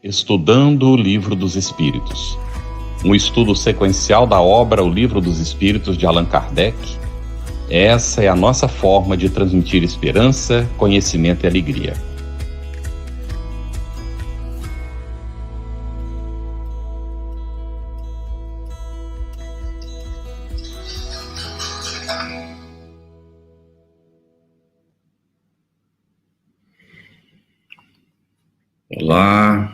Estudando o Livro dos Espíritos. Um estudo sequencial da obra O Livro dos Espíritos de Allan Kardec. Essa é a nossa forma de transmitir esperança, conhecimento e alegria. Olá,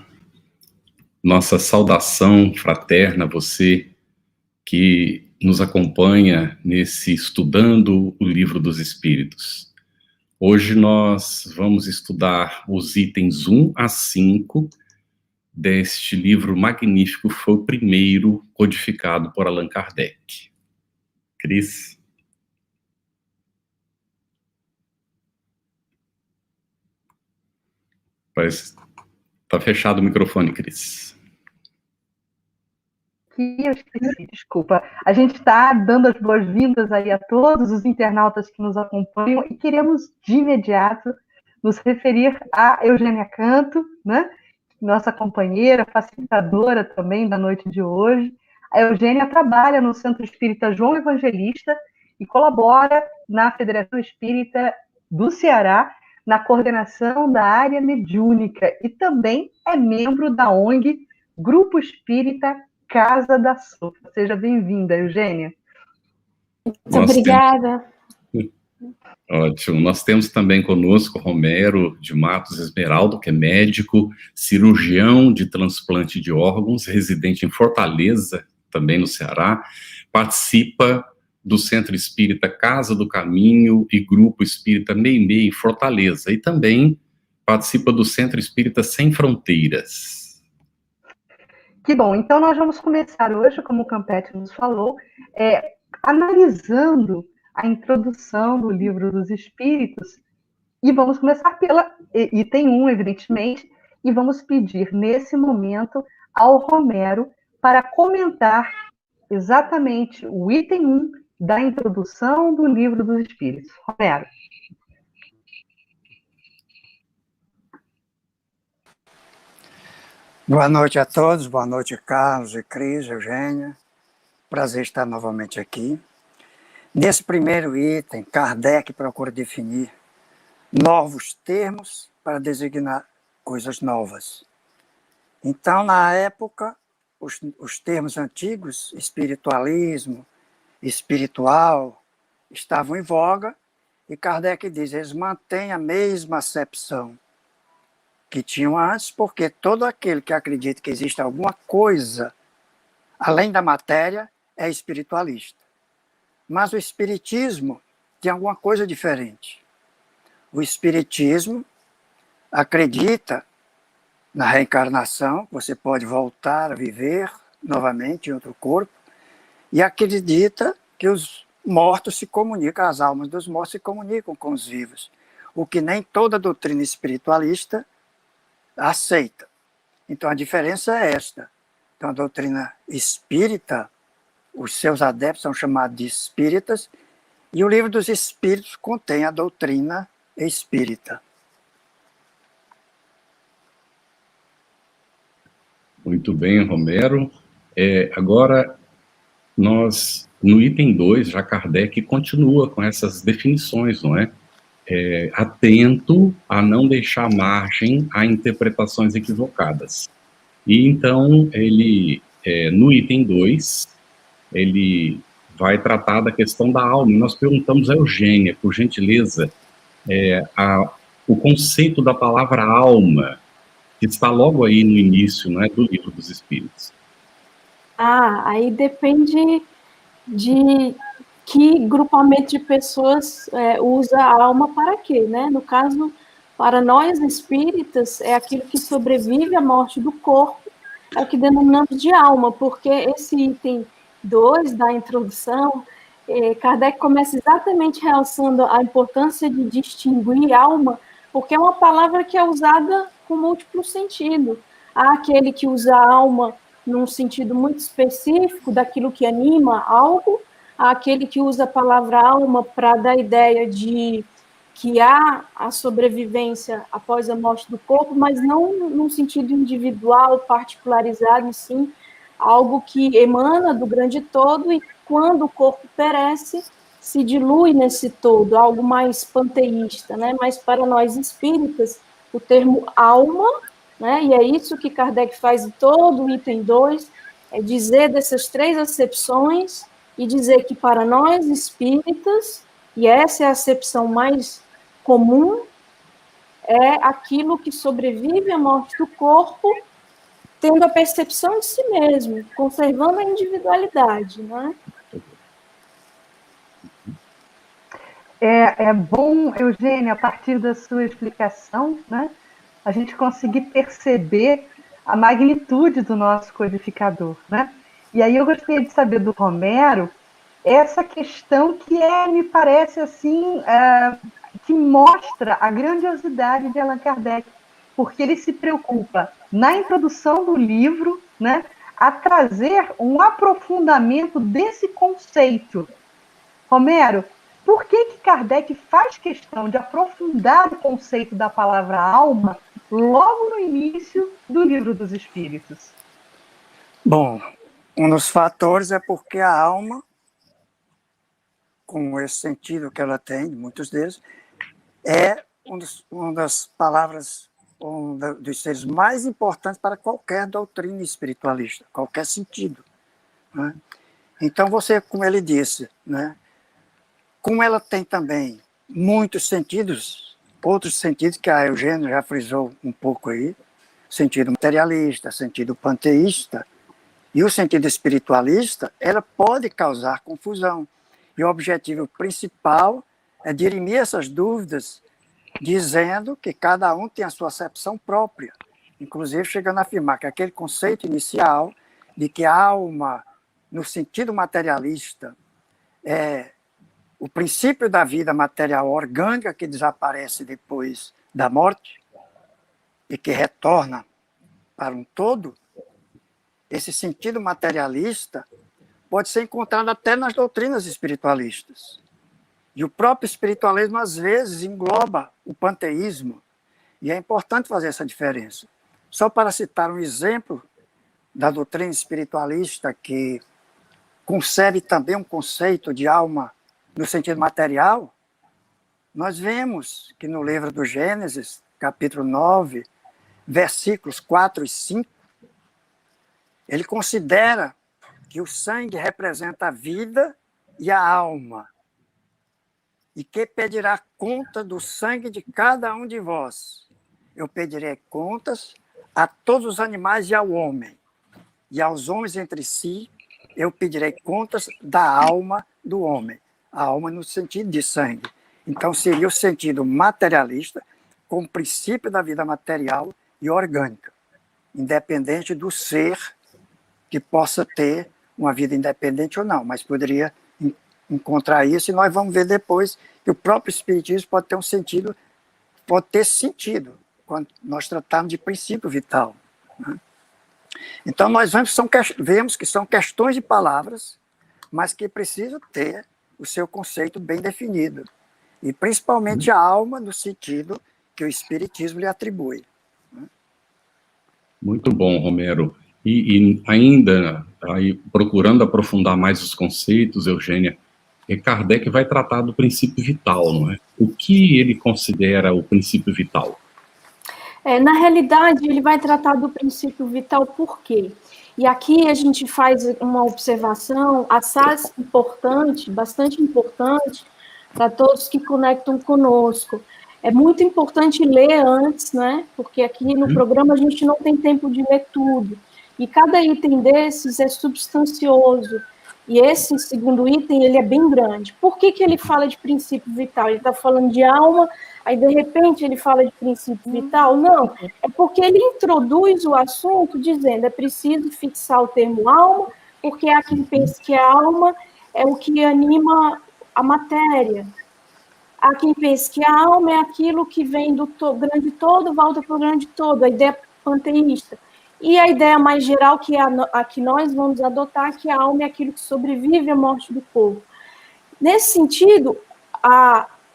nossa saudação fraterna a você que nos acompanha nesse Estudando o Livro dos Espíritos. Hoje nós vamos estudar os itens 1 a 5 deste livro magnífico, que foi o primeiro codificado por Allan Kardec. Cris? Está fechado o microfone, Cris. Eu esqueci, desculpa. A gente está dando as boas-vindas aí a todos os internautas que nos acompanham e queremos de imediato nos referir a Eugênia Canto, né? Nossa companheira, facilitadora também da noite de hoje. A Eugênia trabalha no Centro Espírita João Evangelista e colabora na Federação Espírita do Ceará, na coordenação da área mediúnica, e também é membro da ONG Grupo Espírita Casa da Sopa. Seja bem-vinda, Eugênia. Muito obrigada. Ótimo. Nós temos também conosco Romero de Matos Esmeraldo, que é médico, cirurgião de transplante de órgãos, residente em Fortaleza, também no Ceará, participa do Centro Espírita Casa do Caminho e Grupo Espírita Meimei, em Fortaleza, e também participa do Centro Espírita Sem Fronteiras. Que bom, então nós vamos começar hoje, como o Campete nos falou, analisando a introdução do Livro dos Espíritos, e vamos começar pela item 1, evidentemente, e vamos pedir nesse momento ao Romero para comentar exatamente o item 1 da introdução do Livro dos Espíritos. Romero. Boa noite a todos, boa noite Carlos e Cris, Eugênia. Prazer estar novamente aqui. Nesse primeiro item, Kardec procura definir novos termos para designar coisas novas. Então, na época, os termos antigos, espiritualismo, espiritual, estavam em voga, e Kardec diz, eles mantêm a mesma acepção que tinham antes, porque todo aquele que acredita que existe alguma coisa além da matéria é espiritualista. Mas o espiritismo tem alguma coisa diferente. O espiritismo acredita na reencarnação, você pode voltar a viver novamente em outro corpo, e acredita que os mortos se comunicam, as almas dos mortos se comunicam com os vivos, o que nem toda doutrina espiritualista aceita. Então a diferença é esta. Então a doutrina espírita, os seus adeptos são chamados de espíritas, e o Livro dos Espíritos contém a doutrina espírita. Muito bem, Romero. Agora, nós, no item 2, já Kardec continua com essas definições, não é? Atento a não deixar margem a interpretações equivocadas. E então, ele, no item 2, ele vai tratar da questão da alma. E nós perguntamos a Eugênia, por gentileza, o conceito da palavra alma, que está logo aí no início, não é, do Livro dos Espíritos. Aí depende de que grupamento de pessoas usa a alma para quê, né? No caso, para nós espíritas, é aquilo que sobrevive à morte do corpo, é o que denominamos de alma, porque esse item 2 da introdução, Kardec começa exatamente realçando a importância de distinguir alma, porque é uma palavra que é usada com múltiplo sentido. Há aquele que usa alma num sentido muito específico, daquilo que anima algo, há aquele que usa a palavra alma para dar ideia de que há a sobrevivência após a morte do corpo, mas não num sentido individual, particularizado, e sim algo que emana do grande todo e quando o corpo perece, se dilui nesse todo, algo mais panteísta, né? Mas para nós espíritas, o termo alma, né? E é isso que Kardec faz em todo o item 2, é dizer dessas três acepções e dizer que para nós espíritas, e essa é a acepção mais comum, é aquilo que sobrevive à morte do corpo, tendo a percepção de si mesmo, conservando a individualidade, né? É bom, Eugênia, a partir da sua explicação, né, a gente conseguir perceber a magnitude do nosso codificador, né? E aí eu gostaria de saber do Romero essa questão que me parece assim, que mostra a grandiosidade de Allan Kardec, porque ele se preocupa na introdução do livro, né, a trazer um aprofundamento desse conceito. Romero, por que Kardec faz questão de aprofundar o conceito da palavra alma logo no início do Livro dos Espíritos? Bom, um dos fatores é porque a alma, com esse sentido que ela tem, muitos deles, é uma das palavras, dos seres mais importantes para qualquer doutrina espiritualista, qualquer sentido. Né? Então, você, como ele disse, né, como ela tem também muitos sentidos, outros sentidos que a Eugênia já frisou um pouco aí, sentido materialista, sentido panteísta, e o sentido espiritualista, ela pode causar confusão. E o objetivo principal é dirimir essas dúvidas, dizendo que cada um tem a sua acepção própria, inclusive chegando a afirmar que aquele conceito inicial de que a alma, no sentido materialista, é o princípio da vida material orgânica que desaparece depois da morte e que retorna para um todo, esse sentido materialista pode ser encontrado até nas doutrinas espiritualistas. E o próprio espiritualismo, às vezes, engloba o panteísmo. E é importante fazer essa diferença. Só para citar um exemplo da doutrina espiritualista que concebe também um conceito de alma no sentido material, nós vemos que no livro do Gênesis, capítulo 9, versículos 4 e 5, ele considera que o sangue representa a vida e a alma, e que pedirá conta do sangue de cada um de vós. Eu pedirei contas a todos os animais e ao homem, e aos homens entre si eu pedirei contas da alma do homem. A alma no sentido de sangue. Então seria o sentido materialista com o princípio da vida material e orgânica, independente do ser que possa ter uma vida independente ou não, mas poderia encontrar isso, e nós vamos ver depois que o próprio espiritismo pode ter um sentido, pode ter sentido quando nós tratamos de princípio vital. Né? Então nós vemos que são questões de palavras, mas que precisam ter o seu conceito bem definido, e principalmente a alma no sentido que o espiritismo lhe atribui. Né? Muito bom, Romero. E ainda, aí, procurando aprofundar mais os conceitos, Eugênia, Kardec vai tratar do princípio vital, não é? O que ele considera o princípio vital? Na realidade, ele vai tratar do princípio vital por quê? E aqui a gente faz uma observação assaz importante, bastante importante, para todos que conectam conosco. É muito importante ler antes, né? Porque aqui no programa a gente não tem tempo de ler tudo. E cada item desses é substancioso. E esse segundo item, ele é bem grande. Por que ele fala de princípio vital? Ele está falando de alma, aí de repente ele fala de princípio vital? Não, é porque ele introduz o assunto dizendo, é preciso fixar o termo alma, porque há quem pense que a alma é o que anima a matéria. Há quem pense que a alma é aquilo que vem do grande todo, volta para o grande todo, a ideia panteísta. E a ideia mais geral, que é a que nós vamos adotar, que a alma é aquilo que sobrevive à morte do corpo. Nesse sentido,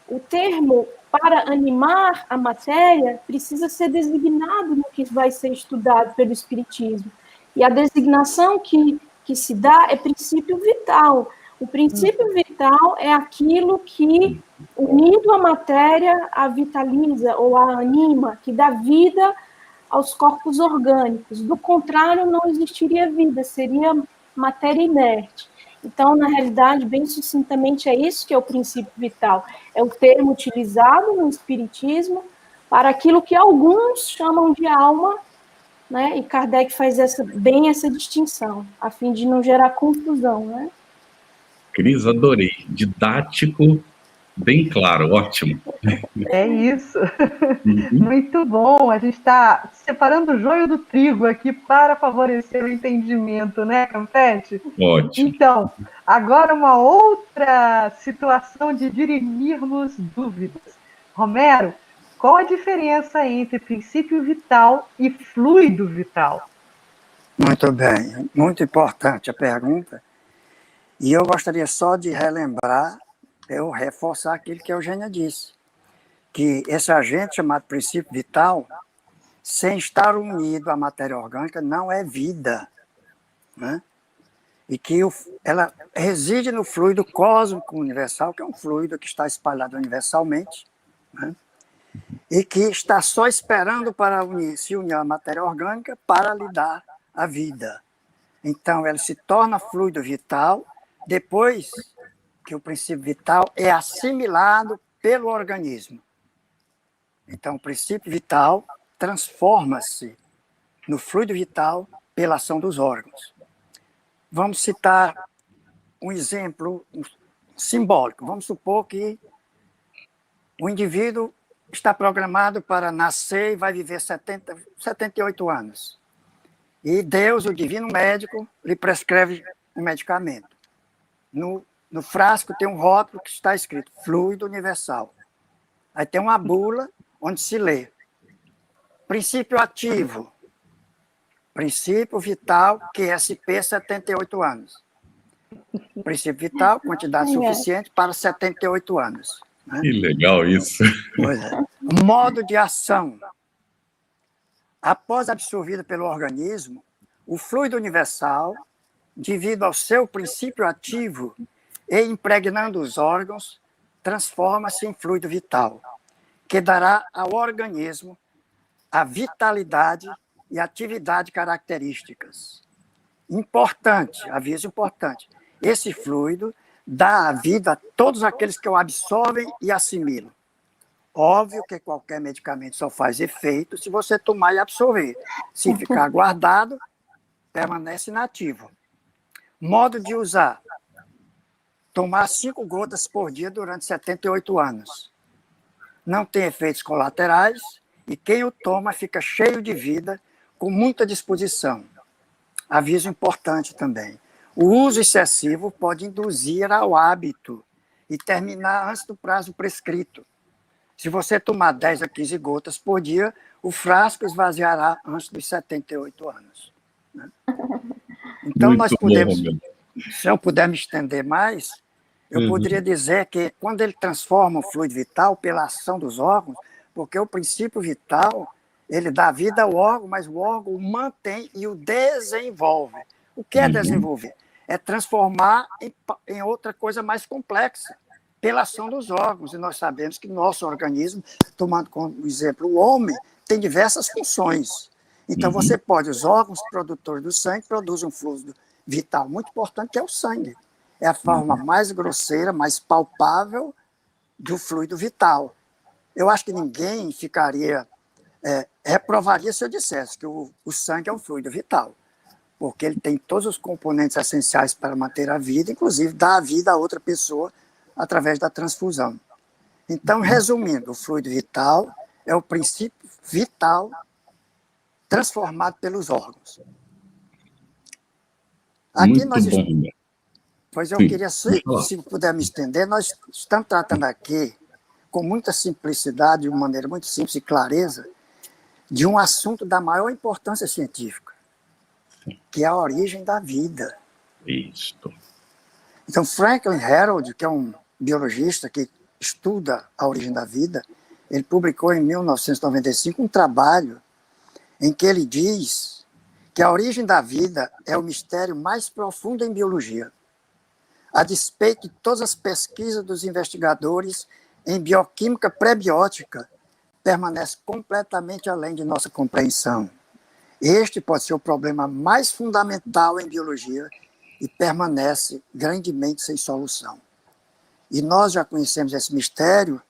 o termo para animar a matéria, precisa ser designado no que vai ser estudado pelo Espiritismo. E a designação que se dá é princípio vital. O princípio vital é aquilo que, unindo a matéria, a vitaliza ou a anima, que dá vida aos corpos orgânicos. Do contrário, não existiria vida, seria matéria inerte. Então, na realidade, bem sucintamente, é isso que é o princípio vital. É o termo utilizado no Espiritismo para aquilo que alguns chamam de alma, né? E Kardec faz bem essa distinção, a fim de não gerar confusão, né? Cris, adorei. Didático, bem claro, ótimo. É isso. Uhum. Muito bom. A gente está separando o joio do trigo aqui para favorecer o entendimento, né, Campeche? Ótimo. Então, agora uma outra situação de dirimirmos dúvidas. Romero, qual a diferença entre princípio vital e fluido vital? Muito bem, muito importante a pergunta. E eu gostaria só de relembrar, eu reforçar aquilo que a Eugênia disse, que esse agente chamado princípio vital, sem estar unido à matéria orgânica, não é vida, né? E que ela reside no fluido cósmico universal, que é um fluido que está espalhado universalmente, né? E que está só esperando para se unir à matéria orgânica para lhe dar a vida. Então, ela se torna fluido vital depois que o princípio vital é assimilado pelo organismo. Então, o princípio vital transforma-se no fluido vital pela ação dos órgãos. Vamos citar um exemplo simbólico. Vamos supor que o indivíduo está programado para nascer e vai viver 78 anos. E Deus, o divino médico, lhe prescreve um medicamento. No frasco tem um rótulo que está escrito fluido universal. Aí tem uma bula onde se lê princípio ativo, princípio vital, QSP, 78 anos. Princípio vital, quantidade suficiente para 78 anos. Né? Que legal isso. Pois é. Modo de ação. Após absorvido pelo organismo, o fluido universal, devido ao seu princípio ativo e impregnando os órgãos, transforma-se em fluido vital, que dará ao organismo a vitalidade e atividade características. Importante, aviso importante, esse fluido dá a vida a todos aqueles que o absorvem e assimilam. Óbvio que qualquer medicamento só faz efeito se você tomar e absorver. Se ficar guardado, permanece inativo. Modo de usar. Tomar 5 gotas por dia durante 78 anos. Não tem efeitos colaterais e quem o toma fica cheio de vida, com muita disposição. Aviso importante também. O uso excessivo pode induzir ao hábito e terminar antes do prazo prescrito. Se você tomar 10 a 15 gotas por dia, o frasco esvaziará antes dos 78 anos. Né? Então, nós podemos, se eu puder me estender mais, eu poderia dizer que quando ele transforma o fluido vital pela ação dos órgãos, porque o princípio vital, ele dá vida ao órgão, mas o órgão o mantém e o desenvolve. O que é desenvolver? É transformar em outra coisa mais complexa, pela ação dos órgãos. E nós sabemos que nosso organismo, tomando como exemplo o homem, tem diversas funções. Então, você pode, os órgãos produtores do sangue produzem um fluido vital muito importante, que é o sangue. É a forma mais grosseira, mais palpável do fluido vital. Eu acho que ninguém reprovaria se eu dissesse que o sangue é um fluido vital, porque ele tem todos os componentes essenciais para manter a vida, inclusive dar a vida a outra pessoa através da transfusão. Então, resumindo, o fluido vital é o princípio vital transformado pelos órgãos. Aqui muito bom. Pois eu queria, se puder me estender, nós estamos tratando aqui, com muita simplicidade, de uma maneira muito simples e clareza, de um assunto da maior importância científica, que é a origem da vida. Isso. Então, Franklin Harold, que é um biologista que estuda a origem da vida, ele publicou em 1995 um trabalho em que ele diz que a origem da vida é o mistério mais profundo em biologia, a despeito de todas as pesquisas dos investigadores em bioquímica pré-biótica, permanece completamente além de nossa compreensão. Este pode ser o problema mais fundamental em biologia e permanece grandemente sem solução. E nós já conhecemos esse mistério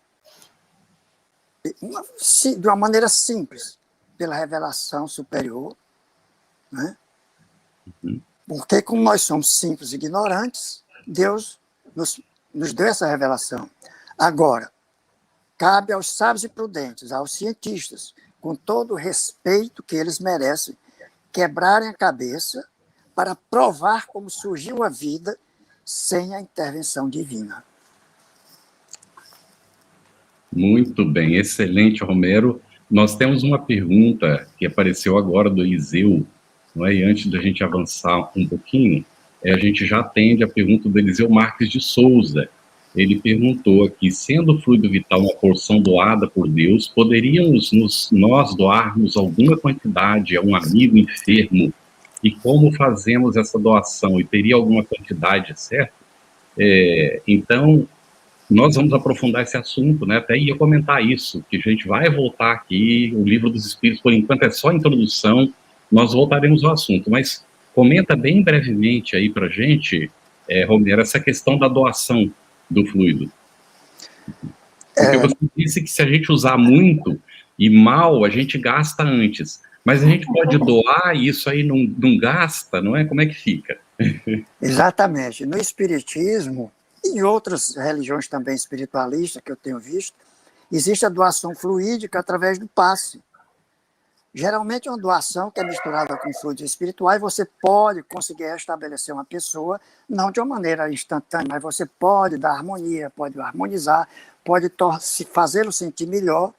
de uma maneira simples, pela revelação superior, né? Porque, como nós somos simples e ignorantes, Deus nos deu essa revelação. Agora, cabe aos sábios e prudentes, aos cientistas, com todo o respeito que eles merecem, quebrarem a cabeça para provar como surgiu a vida sem a intervenção divina. Muito bem, excelente, Romero. Nós temos uma pergunta que apareceu agora do Eliseu, não é? E antes da gente avançar um pouquinho, a gente já atende a pergunta do Eliseu Marques de Souza. Ele perguntou aqui, sendo o fluido vital uma porção doada por Deus, poderíamos nós doarmos alguma quantidade a um amigo enfermo? E como fazemos essa doação? E teria alguma quantidade, certo? Então, nós vamos aprofundar esse assunto, né? Até ia comentar isso, que a gente vai voltar aqui, o Livro dos Espíritos, por enquanto, é só a introdução, nós voltaremos ao assunto, mas comenta bem brevemente aí pra gente, Romero, essa questão da doação do fluido. Porque você disse que se a gente usar muito e mal, a gente gasta antes, mas a gente pode doar e isso aí não gasta, não é? Como é que fica? Exatamente. No Espiritismo, e em outras religiões também espiritualistas que eu tenho visto, existe a doação fluídica através do passe. Geralmente é uma doação que é misturada com fluidos espirituais, e você pode conseguir restabelecer uma pessoa, não de uma maneira instantânea, mas você pode dar harmonia, pode harmonizar, pode fazê-lo sentir melhor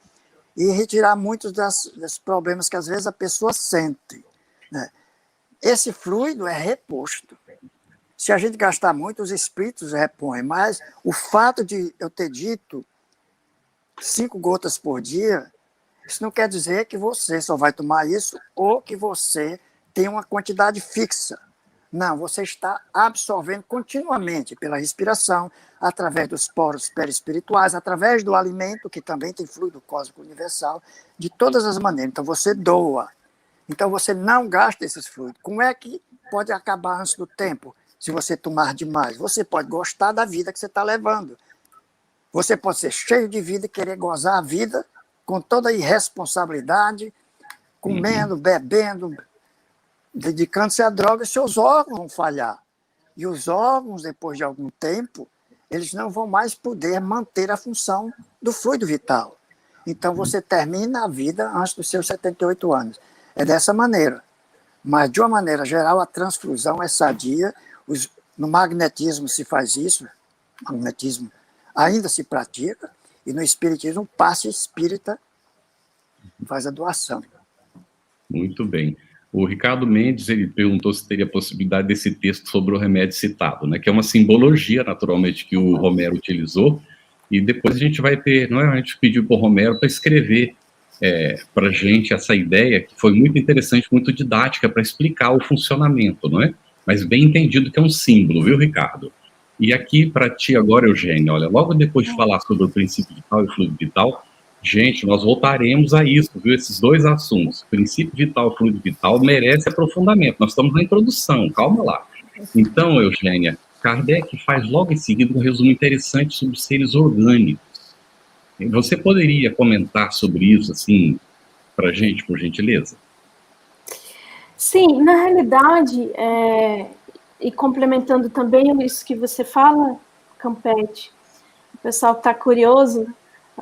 e retirar muitos dos problemas que às vezes a pessoa sente, né? Esse fluido é reposto. Se a gente gastar muito, os espíritos repõem, mas o fato de eu ter dito 5 gotas por dia, isso não quer dizer que você só vai tomar isso ou que você tem uma quantidade fixa. Não, você está absorvendo continuamente pela respiração, através dos poros perispirituais, através do alimento, que também tem fluido cósmico universal, de todas as maneiras. Então você doa. Então você não gasta esses fluidos. Como é que pode acabar antes do tempo, se você tomar demais? Você pode gostar da vida que você está levando. Você pode ser cheio de vida e querer gozar a vida com toda a irresponsabilidade, comendo, bebendo, dedicando-se à droga, seus órgãos vão falhar. E os órgãos, depois de algum tempo, eles não vão mais poder manter a função do fluido vital. Então você termina a vida antes dos seus 78 anos. É dessa maneira. Mas, de uma maneira geral, a transfusão é sadia. No magnetismo se faz isso, magnetismo ainda se pratica, e no espiritismo, o passe espírita faz a doação. Muito bem. O Ricardo Mendes, ele perguntou se teria possibilidade desse texto sobre o remédio citado, né, que é uma simbologia, naturalmente, que o Romero utilizou, e depois a gente vai ter, não é, a gente pediu para o Romero para escrever para a gente essa ideia, que foi muito interessante, muito didática, para explicar o funcionamento, não é? Mas bem entendido que é um símbolo, viu, Ricardo? E aqui, para ti agora, Eugênia, olha, logo depois de falar sobre o princípio vital e o fluido vital, gente, nós voltaremos a isso, viu? Esses dois assuntos, princípio vital e fluido vital, merece aprofundamento. Nós estamos na introdução, calma lá. Então, Eugênia, Kardec faz logo em seguida um resumo interessante sobre os seres orgânicos. Você poderia comentar sobre isso, assim, para a gente, por gentileza? Sim, na realidade, e complementando também isso que você fala, Campete, o pessoal está curioso,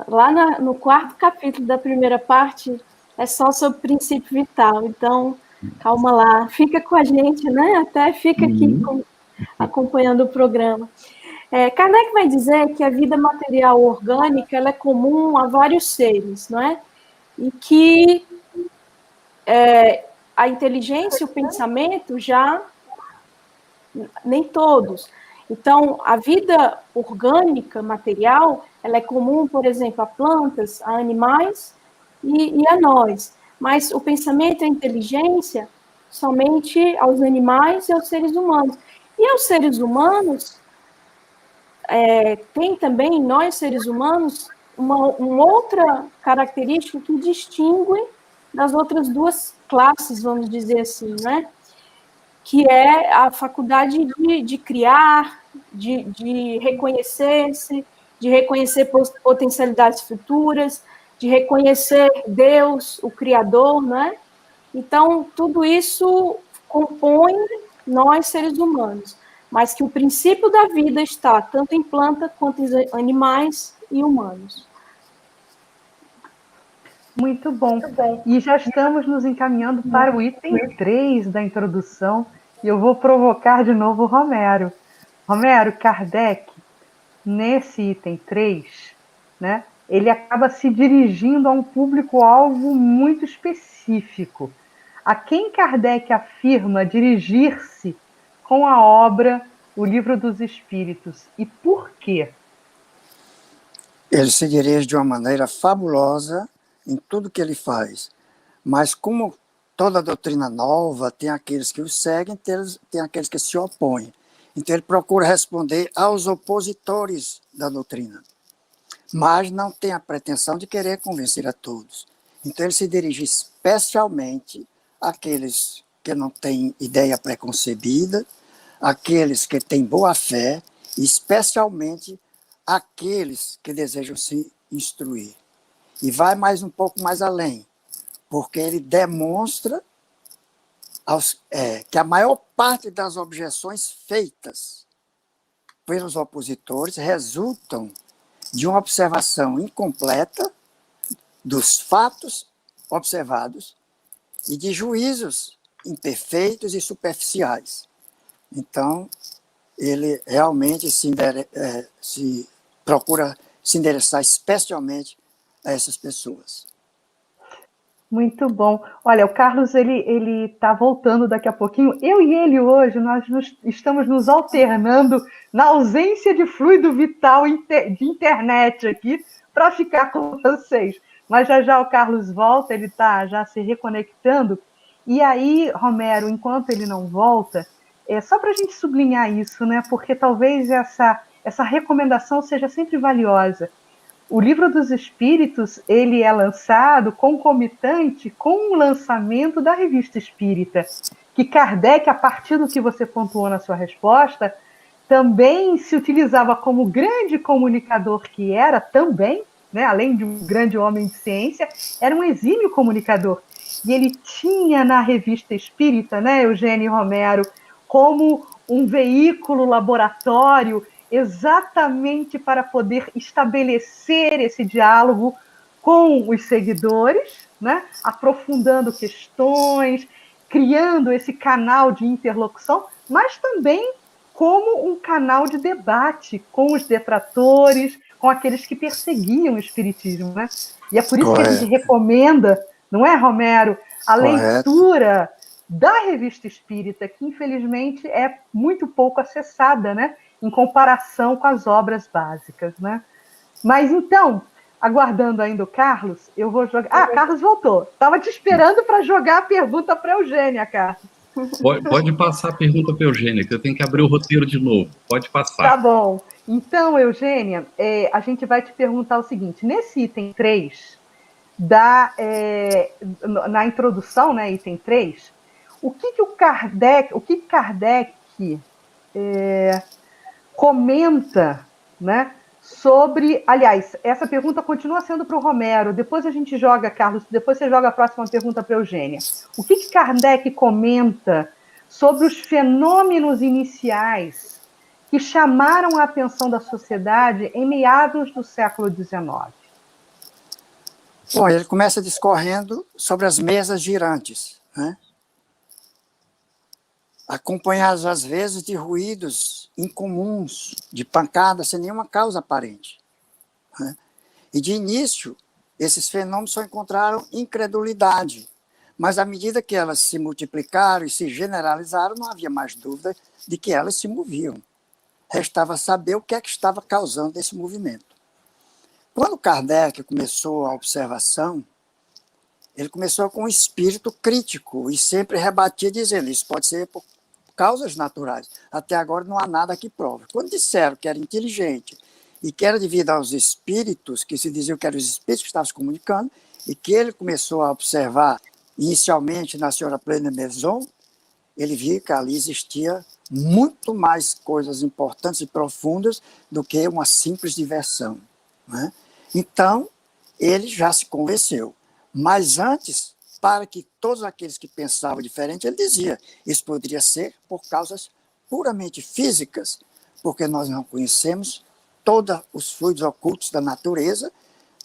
lá no 4º capítulo da primeira parte é só sobre princípio vital, então calma lá, fica com a gente, né? Até fica aqui acompanhando o programa. Kardec vai dizer que a vida material orgânica ela é comum a vários seres, não é? E que a inteligência e o pensamento já nem todos. Então, a vida orgânica, material, ela é comum, por exemplo, a plantas, a animais e a nós. Mas o pensamento e a inteligência somente aos animais e aos seres humanos. E aos seres humanos, tem também, nós seres humanos, uma outra característica que distingue das outras duas classes, vamos dizer assim, né? Que é a faculdade de criar, de reconhecer-se, de reconhecer potencialidades futuras, de reconhecer Deus, o Criador, né? Então, tudo isso compõe nós, seres humanos, mas que o princípio da vida está tanto em planta quanto em animais e humanos. Muito bom. E já estamos nos encaminhando para o item 3 da introdução, e eu vou provocar de novo o Romero. Romero, Kardec, nesse item 3, né, ele acaba se dirigindo a um público-alvo muito específico. A quem Kardec afirma dirigir-se com a obra O Livro dos Espíritos, e por quê? Ele se dirige de uma maneira fabulosa em tudo que ele faz, mas como toda doutrina nova, tem aqueles que o seguem, tem aqueles que se opõem. Então ele procura responder aos opositores da doutrina, mas não tem a pretensão de querer convencer a todos. Então ele se dirige especialmente àqueles que não têm ideia preconcebida, àqueles que têm boa fé, e especialmente àqueles que desejam se instruir. E vai mais um pouco mais além, porque ele demonstra que a maior parte das objeções feitas pelos opositores resultam de uma observação incompleta dos fatos observados e de juízos imperfeitos e superficiais. Então, ele realmente procura se endereçar especialmente a essas pessoas. Muito bom. Olha, o Carlos, ele está voltando daqui a pouquinho. Eu e ele hoje, estamos nos alternando na ausência de fluido vital de internet aqui para ficar com vocês. Mas já o Carlos volta, ele está já se reconectando. E aí, Romero, enquanto ele não volta, só para a gente sublinhar isso, né? Porque talvez essa recomendação seja sempre valiosa. O Livro dos Espíritos, ele é lançado concomitante com o lançamento da Revista Espírita, que Kardec, a partir do que você pontuou na sua resposta, também se utilizava como grande comunicador que era também, né, além de um grande homem de ciência, era um exímio comunicador. E ele tinha na Revista Espírita, né, Eugênio Romero, como um veículo laboratório exatamente para poder estabelecer esse diálogo com os seguidores, né? Aprofundando questões, criando esse canal de interlocução, mas também como um canal de debate com os detratores, com aqueles que perseguiam o espiritismo, né? E é por isso que a gente recomenda, não é, Romero, a leitura da Revista Espírita, que infelizmente é muito pouco acessada, né? Em comparação com as obras básicas, né? Mas então, aguardando ainda o Carlos, eu vou jogar... Ah, Carlos voltou. Estava te esperando para jogar a pergunta para a Eugênia, Carlos. Pode passar a pergunta para a Eugênia, que eu tenho que abrir o roteiro de novo. Pode passar. Tá bom. Então, Eugênia, a gente vai te perguntar o seguinte. Nesse item 3, na introdução, né, item 3, o que Kardec comenta, né, sobre... Aliás, essa pergunta continua sendo para o Romero. Depois a gente joga, Carlos, depois você joga a próxima pergunta para a Eugênia. O que Kardec comenta sobre os fenômenos iniciais que chamaram a atenção da sociedade em meados do século XIX? Bom, ele começa discorrendo sobre as mesas girantes, né? Acompanhadas às vezes de ruídos incomuns, de pancadas sem nenhuma causa aparente, né? E de início, esses fenômenos só encontraram incredulidade, mas à medida que elas se multiplicaram e se generalizaram, não havia mais dúvida de que elas se moviam. restava saber o que é que estava causando esse movimento. Quando Kardec começou a observação, ele começou com um espírito crítico e sempre rebatia dizendo, isso pode ser por causas naturais. Até agora não há nada que prove. Quando disseram que era inteligente e que era devido aos espíritos, que se diziam que eram os espíritos que estavam se comunicando, e que ele começou a observar inicialmente na senhora Plena Maison, ele viu que ali existia muito mais coisas importantes e profundas do que uma simples diversão, né? Então, ele já se convenceu. Mas antes, para que todos aqueles que pensavam diferente, ele dizia, isso poderia ser por causas puramente físicas, porque nós não conhecemos todos os fluidos ocultos da natureza,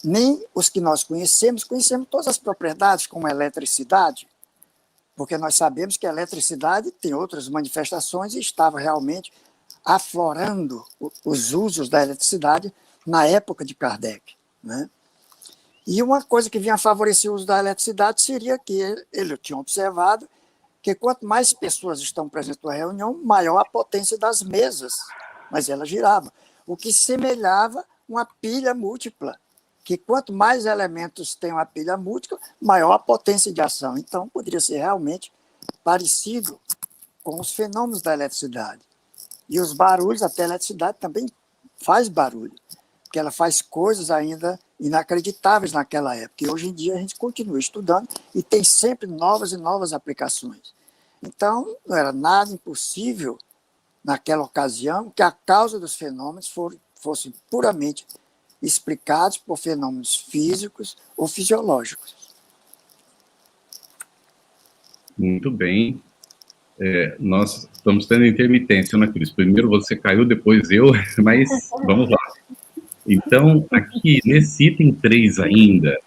nem os que nós conhecemos todas as propriedades, como a eletricidade, porque nós sabemos que a eletricidade tem outras manifestações e estava realmente aflorando os usos da eletricidade na época de Kardec, né? E uma coisa que vinha favorecer o uso da eletricidade seria que ele tinha observado que quanto mais pessoas estão presentes na reunião, maior a potência das mesas, mas ela girava, o que semelhava uma pilha múltipla, que quanto mais elementos tem uma pilha múltipla, maior a potência de ação. Então, poderia ser realmente parecido com os fenômenos da eletricidade. E os barulhos, até a eletricidade também faz barulho, porque ela faz coisas ainda inacreditáveis naquela época. E hoje em dia a gente continua estudando e tem sempre novas e novas aplicações. Então, não era nada impossível, naquela ocasião, que a causa dos fenômenos fosse puramente explicados por fenômenos físicos ou fisiológicos. Muito bem. Nós estamos tendo intermitência, né, Cris? Primeiro você caiu, depois eu, mas vamos lá. Então, aqui, nesse item 3 ainda,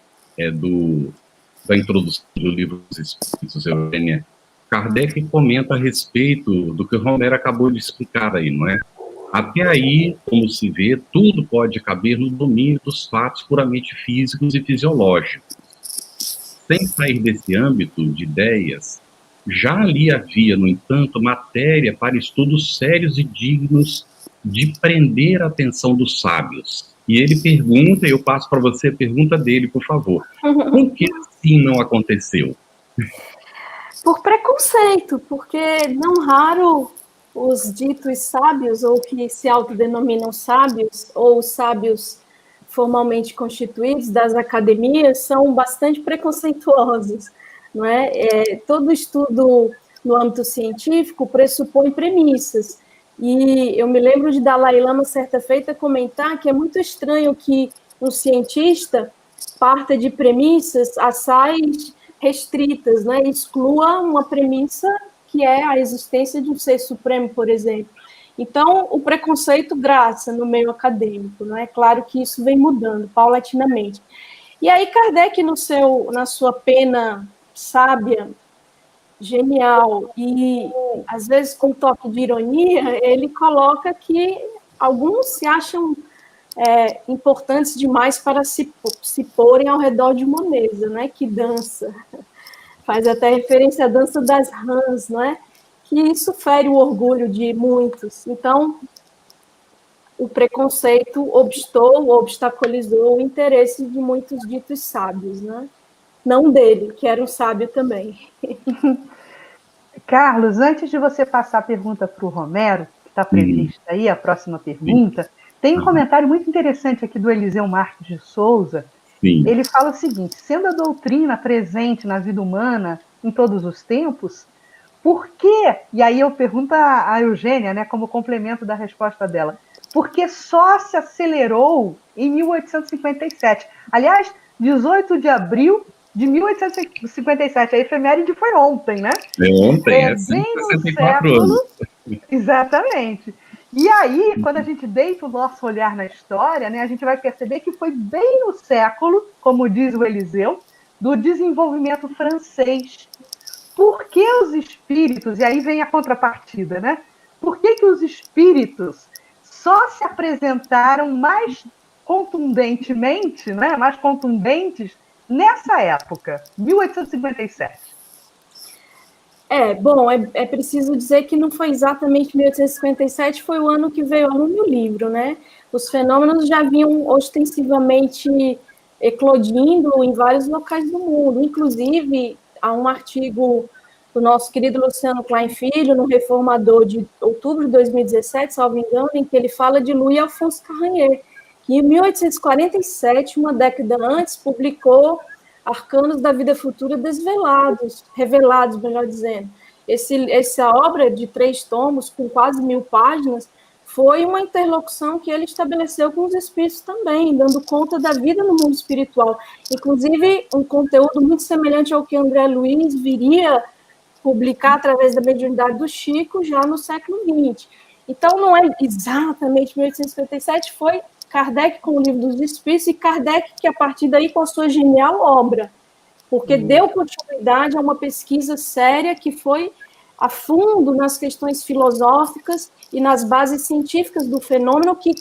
da introdução do livro dos Espíritos, Eugênia, Kardec comenta a respeito do que o Romero acabou de explicar aí, não é? Até aí, como se vê, tudo pode caber no domínio dos fatos puramente físicos e fisiológicos. Sem sair desse âmbito de ideias, já ali havia, no entanto, matéria para estudos sérios e dignos de prender a atenção dos sábios. E ele pergunta, e eu passo para você a pergunta dele, por favor. Por que assim não aconteceu? Por preconceito, porque não raro os ditos sábios, ou que se autodenominam sábios, ou sábios formalmente constituídos das academias, são bastante preconceituosos, não é? Todo estudo no âmbito científico pressupõe premissas. E eu me lembro de Dalai Lama, certa feita, comentar que é muito estranho que um cientista parta de premissas assaz restritas, né? Exclua uma premissa que é a existência de um ser supremo, por exemplo. Então, o preconceito graça no meio acadêmico, não é? Claro que isso vem mudando paulatinamente. E aí Kardec, na sua pena sábia, genial, e às vezes com um toque de ironia, ele coloca que alguns se acham importantes demais para se porem ao redor de uma mesa, né? Que dança. Faz até referência à dança das rãs, não é? Que isso fere o orgulho de muitos. Então, o preconceito obstaculizou o interesse de muitos ditos sábios, né? Não dele, que era um sábio também. Carlos, antes de você passar a pergunta para o Romero, que está prevista aí, a próxima pergunta, tem um comentário muito interessante aqui do Eliseu Marques de Souza. Sim. Ele fala o seguinte: sendo a doutrina presente na vida humana em todos os tempos, por que, e aí eu pergunto a Eugênia, né, como complemento da resposta dela, porque só se acelerou em 1857. Aliás, 18 de abril de 1857, a efeméride foi ontem, né? Ontem, bem no 64 século, anos. Exatamente. E aí, quando a gente deita o nosso olhar na história, né, a gente vai perceber que foi bem no século, como diz o Eliseu, do desenvolvimento francês. Por que os espíritos, e aí vem a contrapartida, né? Por que os espíritos só se apresentaram mais contundentemente, né, mais contundentes, nessa época, 1857? Bom, é preciso dizer que não foi exatamente 1857, foi o ano que veio no meu livro, né? Os fenômenos já vinham ostensivamente eclodindo em vários locais do mundo, inclusive há um artigo do nosso querido Luciano Klein Filho, no Reformador de outubro de 2017, salvo engano, em que ele fala de Louis Alphonse Carrier, que em 1847, uma década antes, publicou Arcanos da Vida Futura revelados, melhor dizendo. Essa obra de 3 tomos, com quase 1000 páginas, foi uma interlocução que ele estabeleceu com os espíritos também, dando conta da vida no mundo espiritual. Inclusive, um conteúdo muito semelhante ao que André Luiz viria publicar através da mediunidade do Chico já no século XX. Então, não é exatamente 1857, foi Kardec com o Livro dos Espíritos, e Kardec que, a partir daí, com a sua genial obra, porque deu continuidade a uma pesquisa séria que foi a fundo nas questões filosóficas e nas bases científicas do fenômeno que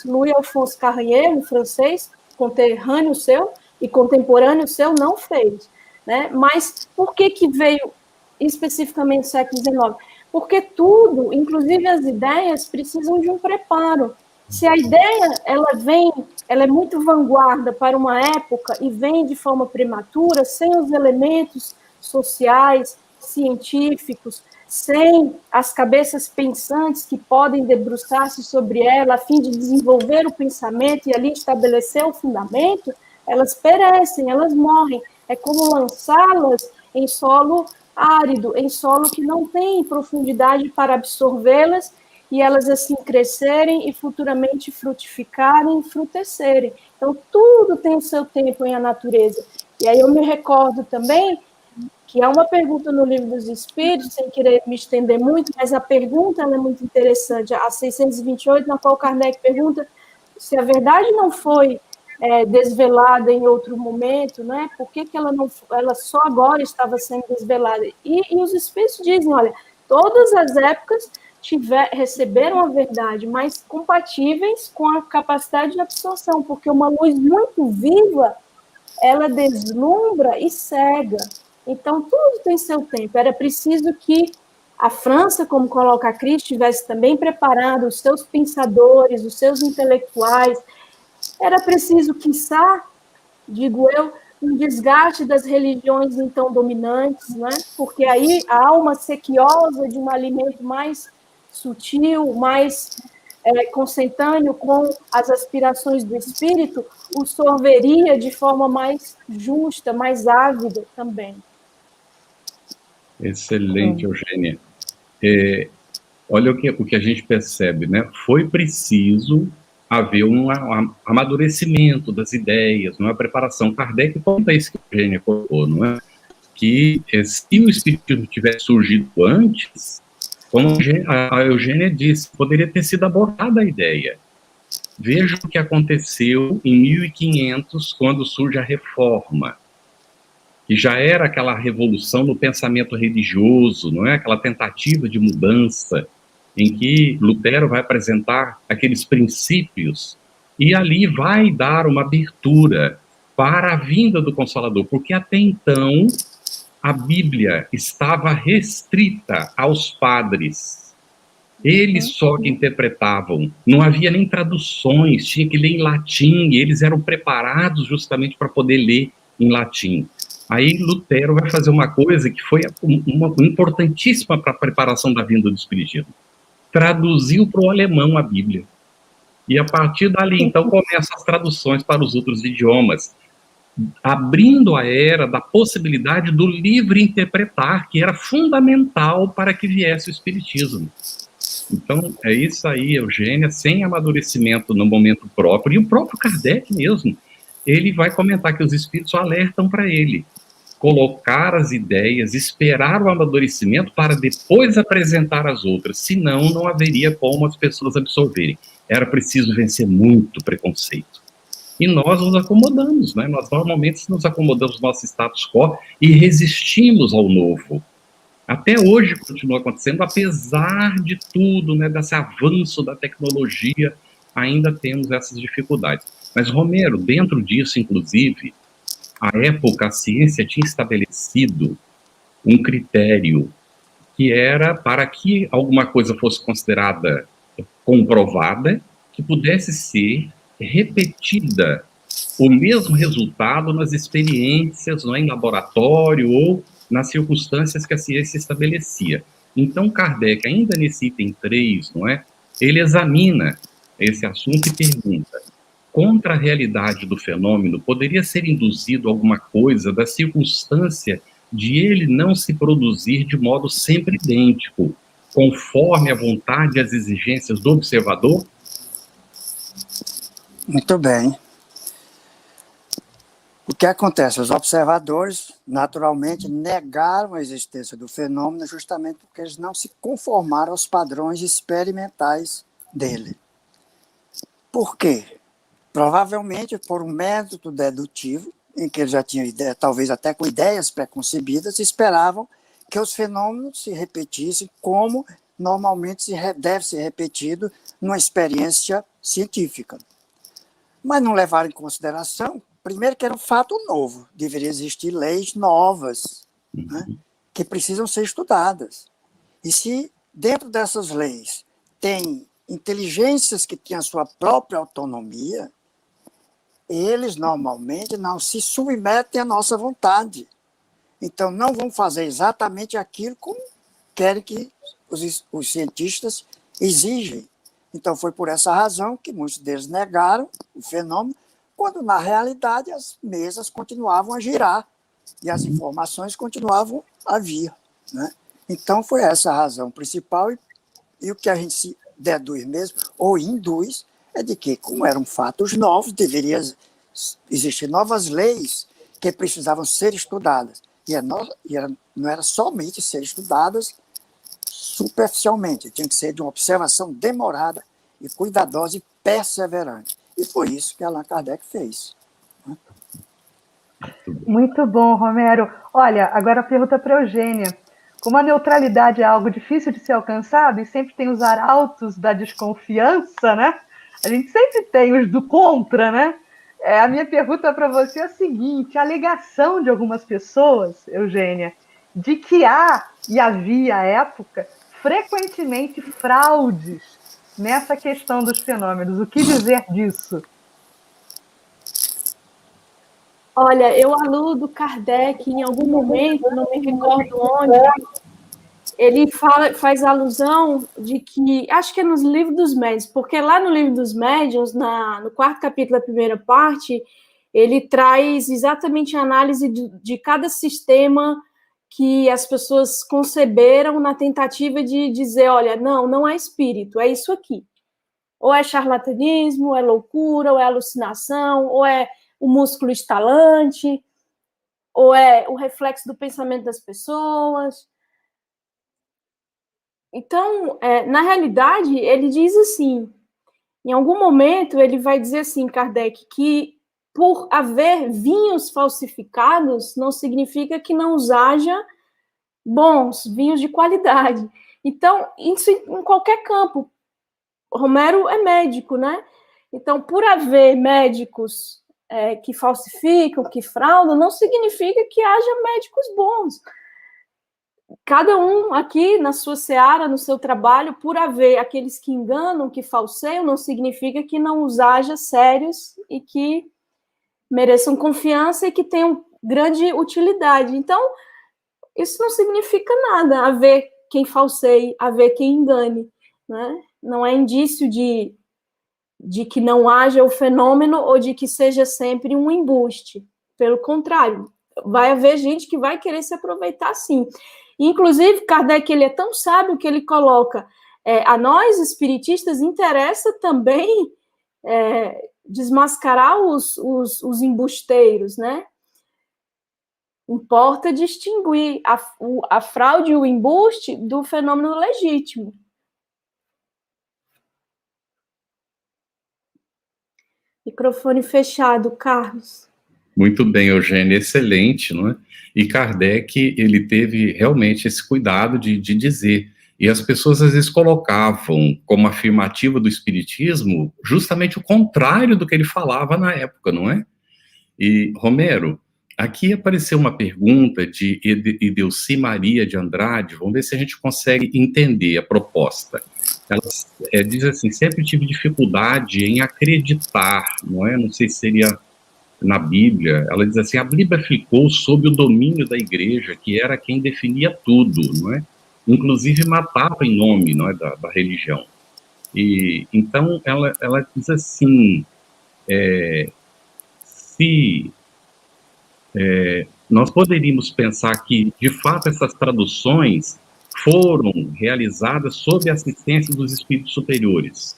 Louis Alphonse Carrier, um francês, conterrâneo seu e contemporâneo seu, não fez. Né? Mas por que veio especificamente no século XIX? Porque tudo, inclusive as ideias, precisam de um preparo. Se a ideia ela é muito vanguarda para uma época e vem de forma prematura, sem os elementos sociais, científicos, sem as cabeças pensantes que podem debruçar-se sobre ela a fim de desenvolver o pensamento e ali estabelecer o fundamento, elas perecem, elas morrem. É como lançá-las em solo árido, em solo que não tem profundidade para absorvê-las e elas assim crescerem e futuramente frutificarem e frutecerem. Então, tudo tem o seu tempo em a natureza. E aí eu me recordo também que há uma pergunta no Livro dos Espíritos, sem querer me estender muito, mas a pergunta ela é muito interessante, a 628, na qual Kardec pergunta se a verdade não foi desvelada em outro momento, né? Por que ela só agora estava sendo desvelada? E os Espíritos dizem, olha, todas as épocas receberam a verdade, mas compatíveis com a capacidade de absorção, porque uma luz muito viva, ela deslumbra e cega. Então, tudo tem seu tempo. Era preciso que a França, como coloca a Cris, tivesse também preparado os seus pensadores, os seus intelectuais. Era preciso, quiçá, digo eu, um desgaste das religiões então dominantes, né? Porque aí a alma sequiosa de um alimento mais sutil, mais consentâneo com as aspirações do espírito, o sorveria de forma mais justa, mais ávida também. Excelente, Eugênia. Olha o que a gente percebe, né? Foi preciso haver um amadurecimento das ideias, uma preparação. Kardec conta isso que a Eugênia colocou, não é? Que se o espiritismo tivesse surgido antes, como a Eugênia disse, poderia ter sido abortada a ideia. Veja o que aconteceu em 1500, quando surge a Reforma, que já era aquela revolução no pensamento religioso, não é? Aquela tentativa de mudança, em que Lutero vai apresentar aqueles princípios, e ali vai dar uma abertura para a vinda do Consolador, porque até então a Bíblia estava restrita aos padres. Eles só que interpretavam. Não havia nem traduções, tinha que ler em latim, e eles eram preparados justamente para poder ler em latim. Aí Lutero vai fazer uma coisa que foi importantíssima para a preparação da vinda do Espiritismo. Traduziu para o alemão a Bíblia. E a partir dali, então, começam as traduções para os outros idiomas, abrindo a era da possibilidade do livre interpretar, que era fundamental para que viesse o Espiritismo. Então, é isso aí, Eugênia, sem amadurecimento no momento próprio, e o próprio Kardec mesmo, ele vai comentar que os espíritos alertam para ele, colocar as ideias, esperar o amadurecimento para depois apresentar as outras, senão não haveria como as pessoas absorverem. Era preciso vencer muito preconceito. E nós nos acomodamos, né? Nós normalmente nos acomodamos no nosso status quo e resistimos ao novo. Até hoje continua acontecendo, apesar de tudo, né, desse avanço da tecnologia, ainda temos essas dificuldades. Mas, Romero, dentro disso, inclusive, à época, a ciência tinha estabelecido um critério que era para que alguma coisa fosse considerada comprovada, que pudesse ser repetida o mesmo resultado nas experiências, não é, em laboratório ou nas circunstâncias que a ciência estabelecia. Então, Kardec, ainda nesse item 3, não é, ele examina esse assunto e pergunta: contra a realidade do fenômeno, poderia ser induzido alguma coisa da circunstância de ele não se produzir de modo sempre idêntico, conforme a vontade e as exigências do observador? Muito bem. O que acontece? Os observadores, naturalmente, negaram a existência do fenômeno justamente porque eles não se conformaram aos padrões experimentais dele. Por quê? Provavelmente por um método dedutivo, em que eles já tinham ideia, talvez até com ideias preconcebidas, esperavam que os fenômenos se repetissem como normalmente deve ser repetido numa experiência científica. Mas não levaram em consideração, primeiro, que era um fato novo, deveria existir leis novas, né, que precisam ser estudadas. E se dentro dessas leis tem inteligências que têm a sua própria autonomia, eles normalmente não se submetem à nossa vontade. Então, não vão fazer exatamente aquilo como querem que os cientistas exigem. Então, foi por essa razão que muitos deles negaram o fenômeno, quando, na realidade, as mesas continuavam a girar e as informações continuavam a vir, né? Então, foi essa a razão principal, e o que a gente se deduz mesmo, ou induz, é de que, como eram fatos novos, deveria existir novas leis que precisavam ser estudadas. Não era somente ser estudadas superficialmente, tinha que ser de uma observação demorada e cuidadosa e perseverante. E foi isso que Allan Kardec fez. Muito bom, Romero. Olha, agora a pergunta para a Eugênia. Como a neutralidade é algo difícil de ser alcançado e sempre tem os arautos da desconfiança, né? A gente sempre tem os do contra, né? A minha pergunta para você é a seguinte: a alegação de algumas pessoas, Eugênia, de que há e havia à época frequentemente fraudes nessa questão dos fenômenos. O que dizer disso? Olha, eu aludo Kardec em algum momento, não me recordo onde, ele faz alusão de que, acho que é nos livros dos médiuns, porque lá no livro dos médiuns, no 4º capítulo da primeira parte, ele traz exatamente a análise de cada sistema que as pessoas conceberam na tentativa de dizer, olha, não é espírito, é isso aqui. Ou é charlatanismo, ou é loucura, ou é alucinação, ou é o músculo estalante, ou é o reflexo do pensamento das pessoas. Então, na realidade, ele diz assim, em algum momento ele vai dizer assim, Kardec, que por haver vinhos falsificados, não significa que não os haja bons, vinhos de qualidade. Então, isso em qualquer campo. Romero é médico, né? Então, por haver médicos que falsificam, que fraudam, não significa que haja médicos bons. Cada um aqui na sua seara, no seu trabalho, por haver aqueles que enganam, que falseiam, não significa que não os haja sérios e que mereçam confiança e que tenham grande utilidade. Então, isso não significa nada, haver quem falseie, haver quem engane, né? Não é indício de que não haja o fenômeno ou de que seja sempre um embuste. Pelo contrário, vai haver gente que vai querer se aproveitar, sim. Inclusive, Kardec, ele é tão sábio que ele coloca, a nós, espiritistas, interessa também desmascarar os embusteiros, né? Importa distinguir a fraude e o embuste do fenômeno legítimo. Microfone fechado, Carlos. Muito bem, Eugênia, excelente, não é? E Kardec, ele teve realmente esse cuidado de dizer, e as pessoas às vezes colocavam como afirmativa do espiritismo justamente o contrário do que ele falava na época, não é? E, Romero, Aqui apareceu uma pergunta de Ideuci Maria de Andrade, vamos ver se a gente consegue entender a proposta. Ela diz assim, sempre tive dificuldade em acreditar, não é? Não sei se seria na Bíblia. Ela diz assim, a Bíblia ficou sob o domínio da igreja, que era quem definia tudo, não é? Inclusive matava em nome, não é, da religião. E então ela diz assim, se nós poderíamos pensar que, de fato, essas traduções foram realizadas sob a assistência dos espíritos superiores.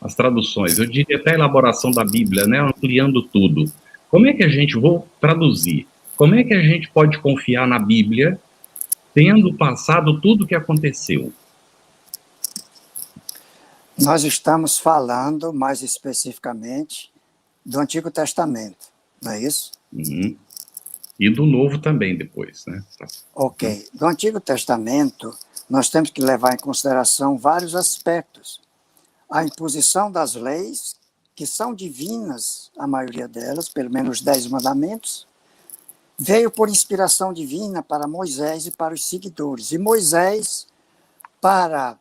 As traduções, eu diria até a elaboração da Bíblia, né, ampliando tudo. Como é que a gente, vou traduzir, como é que a gente pode confiar na Bíblia, tendo passado tudo o que aconteceu? Nós estamos falando, mais especificamente, do Antigo Testamento, não é isso? Uhum. E do Novo também depois, né? Ok. Do Antigo Testamento, nós temos que levar em consideração vários aspectos. A imposição das leis, que são divinas, a maioria delas, pelo menos os 10 mandamentos, veio por inspiração divina para Moisés e para os seguidores. E Moisés, para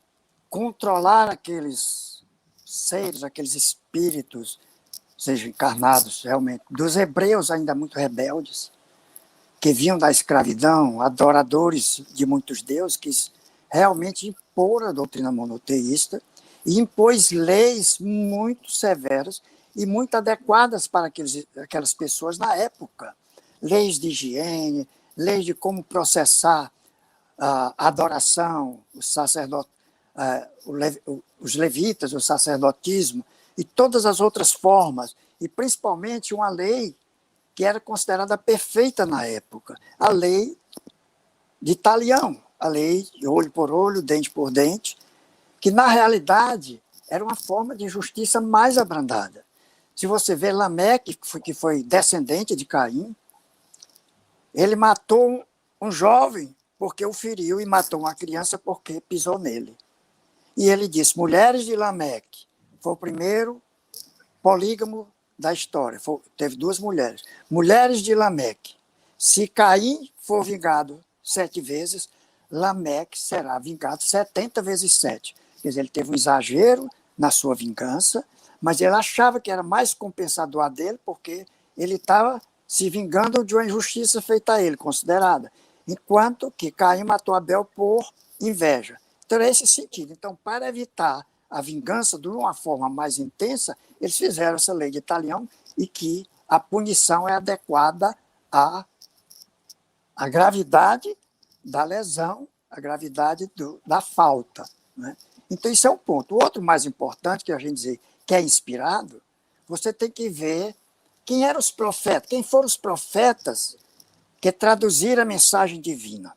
controlar aqueles seres, aqueles espíritos, sejam encarnados realmente, dos hebreus ainda muito rebeldes, que vinham da escravidão, adoradores de muitos deuses, que realmente imporam a doutrina monoteísta e impôs leis muito severas e muito adequadas para aquelas pessoas na época. Leis de higiene, leis de como processar a adoração, o sacerdote, os levitas, o sacerdotismo e todas as outras formas, e principalmente uma lei que era considerada perfeita na época, a lei de Talião, a lei de olho por olho, dente por dente, que na realidade era uma forma de justiça mais abrandada. Se você vê Lameque, que foi descendente de Caim, ele matou um jovem porque o feriu e matou uma criança porque pisou nele. E ele disse, mulheres de Lameque, foi o primeiro polígamo da história, teve 2 mulheres. Mulheres de Lameque, se Caim for vingado 7 vezes, Lameque será vingado 70 vezes 7. Quer dizer, ele teve um exagero na sua vingança, mas ele achava que era mais compensador a dele, porque ele estava se vingando de uma injustiça feita a ele, considerada. Enquanto que Caim matou Abel por inveja. Então, é esse sentido. Então, para evitar a vingança de uma forma mais intensa, eles fizeram essa lei de Talião e que a punição é adequada à gravidade da lesão, à gravidade da falta. Né? Então, isso é um ponto. O outro mais importante, que a gente dizer que é inspirado, você tem que ver quem eram os profetas, quem foram os profetas que traduziram a mensagem divina.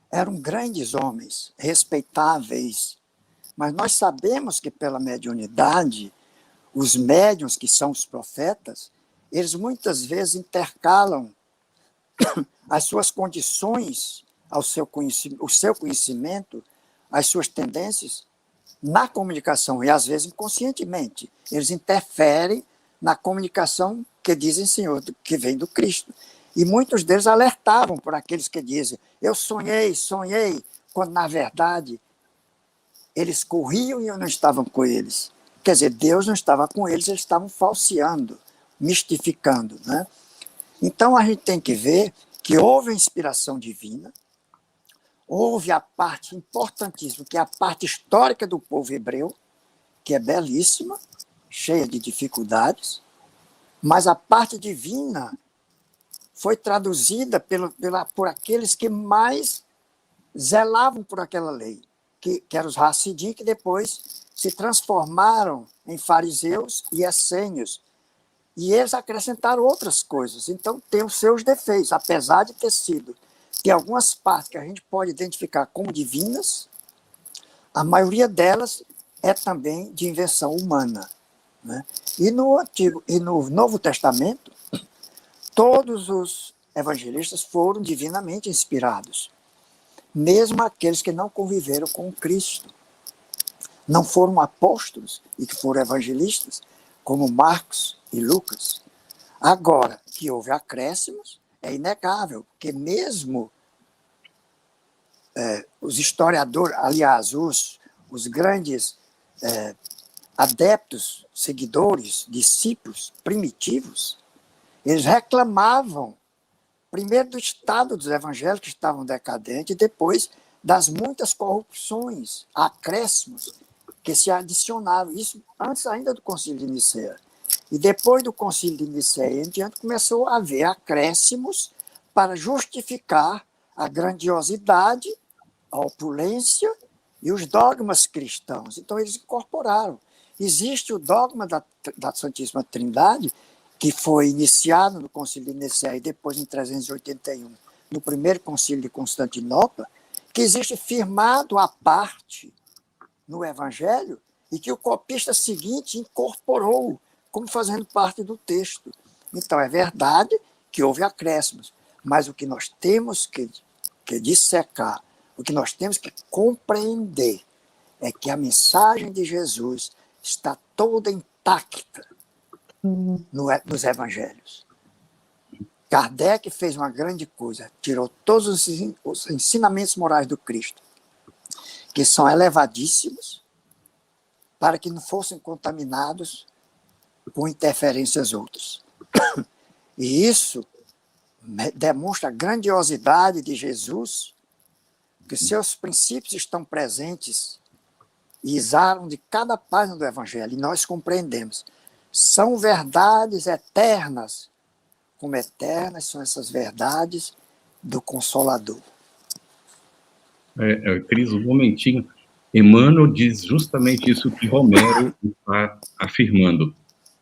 Eram grandes homens, respeitáveis, mas nós sabemos que pela mediunidade, os médiuns, que são os profetas, eles muitas vezes intercalam as suas condições, o seu conhecimento, as suas tendências na comunicação, e às vezes inconscientemente. Eles interferem na comunicação que dizem Senhor, que vem do Cristo. E muitos deles alertavam por aqueles que dizem, eu sonhei, quando na verdade eles corriam e eu não estavam com eles. Quer dizer, Deus não estava com eles estavam falseando, mistificando. Né? Então a gente tem que ver que houve a inspiração divina, houve a parte importantíssima, que é a parte histórica do povo hebreu, que é belíssima, cheia de dificuldades, mas a parte divina foi traduzida por aqueles que mais zelavam por aquela lei, que eram os Hassidim, que depois se transformaram em fariseus e essênios. E eles acrescentaram outras coisas. Então, tem os seus defeitos, apesar de ter sido. Tem algumas partes que a gente pode identificar como divinas, a maioria delas é também de invenção humana. Né? E no Novo Testamento, todos os evangelistas foram divinamente inspirados, mesmo aqueles que não conviveram com Cristo. Não foram apóstolos e que foram evangelistas, como Marcos e Lucas. Agora, que houve acréscimos, é inegável, porque mesmo os historiadores, aliás, os grandes adeptos, seguidores, discípulos primitivos, eles reclamavam, primeiro do estado dos evangelhos que estavam decadentes, e depois das muitas corrupções, acréscimos que se adicionaram. Isso antes ainda do Concílio de Nicéia. E depois do Concílio de Nicéia em diante, começou a haver acréscimos para justificar a grandiosidade, a opulência e os dogmas cristãos. Então, eles incorporaram. Existe o dogma da Santíssima Trindade, que foi iniciado no Concílio de Nicéia e depois em 381, no primeiro Concílio de Constantinopla, que existe firmado à parte no Evangelho e que o copista seguinte incorporou como fazendo parte do texto. Então, é verdade que houve acréscimos, mas o que nós temos que dissecar, o que nós temos que compreender é que a mensagem de Jesus está toda intacta nos evangelhos. Kardec fez uma grande coisa, tirou todos os ensinamentos morais do Cristo, que são elevadíssimos, para que não fossem contaminados com interferências outras. E isso demonstra a grandiosidade de Jesus, que seus princípios estão presentes e exalam de cada página do Evangelho, e nós compreendemos. São verdades eternas, como eternas são essas verdades do Consolador. Cris, um momentinho. Emmanuel diz justamente isso que Romero está afirmando,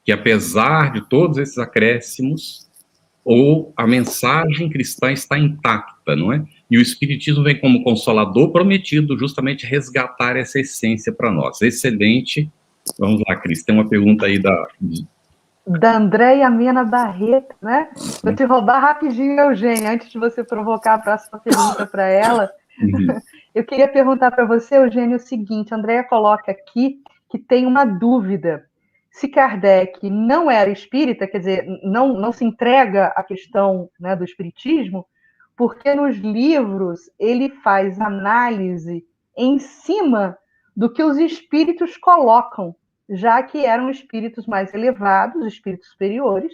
que apesar de todos esses acréscimos, a mensagem cristã está intacta, não é? E o Espiritismo vem como consolador prometido justamente resgatar essa essência para nós. Excelente. Vamos lá, Cris, tem uma pergunta aí da Andréia Mena Barreto, né? Vou te roubar rapidinho, Eugênia, antes de você provocar a próxima pergunta para ela. Eu queria perguntar para você, Eugênia, o seguinte: a Andréia coloca aqui que tem uma dúvida. Se Kardec não era espírita, quer dizer, não se entrega à questão, né, do espiritismo, porque nos livros ele faz análise em cima do que os espíritos colocam, já que eram espíritos mais elevados, espíritos superiores,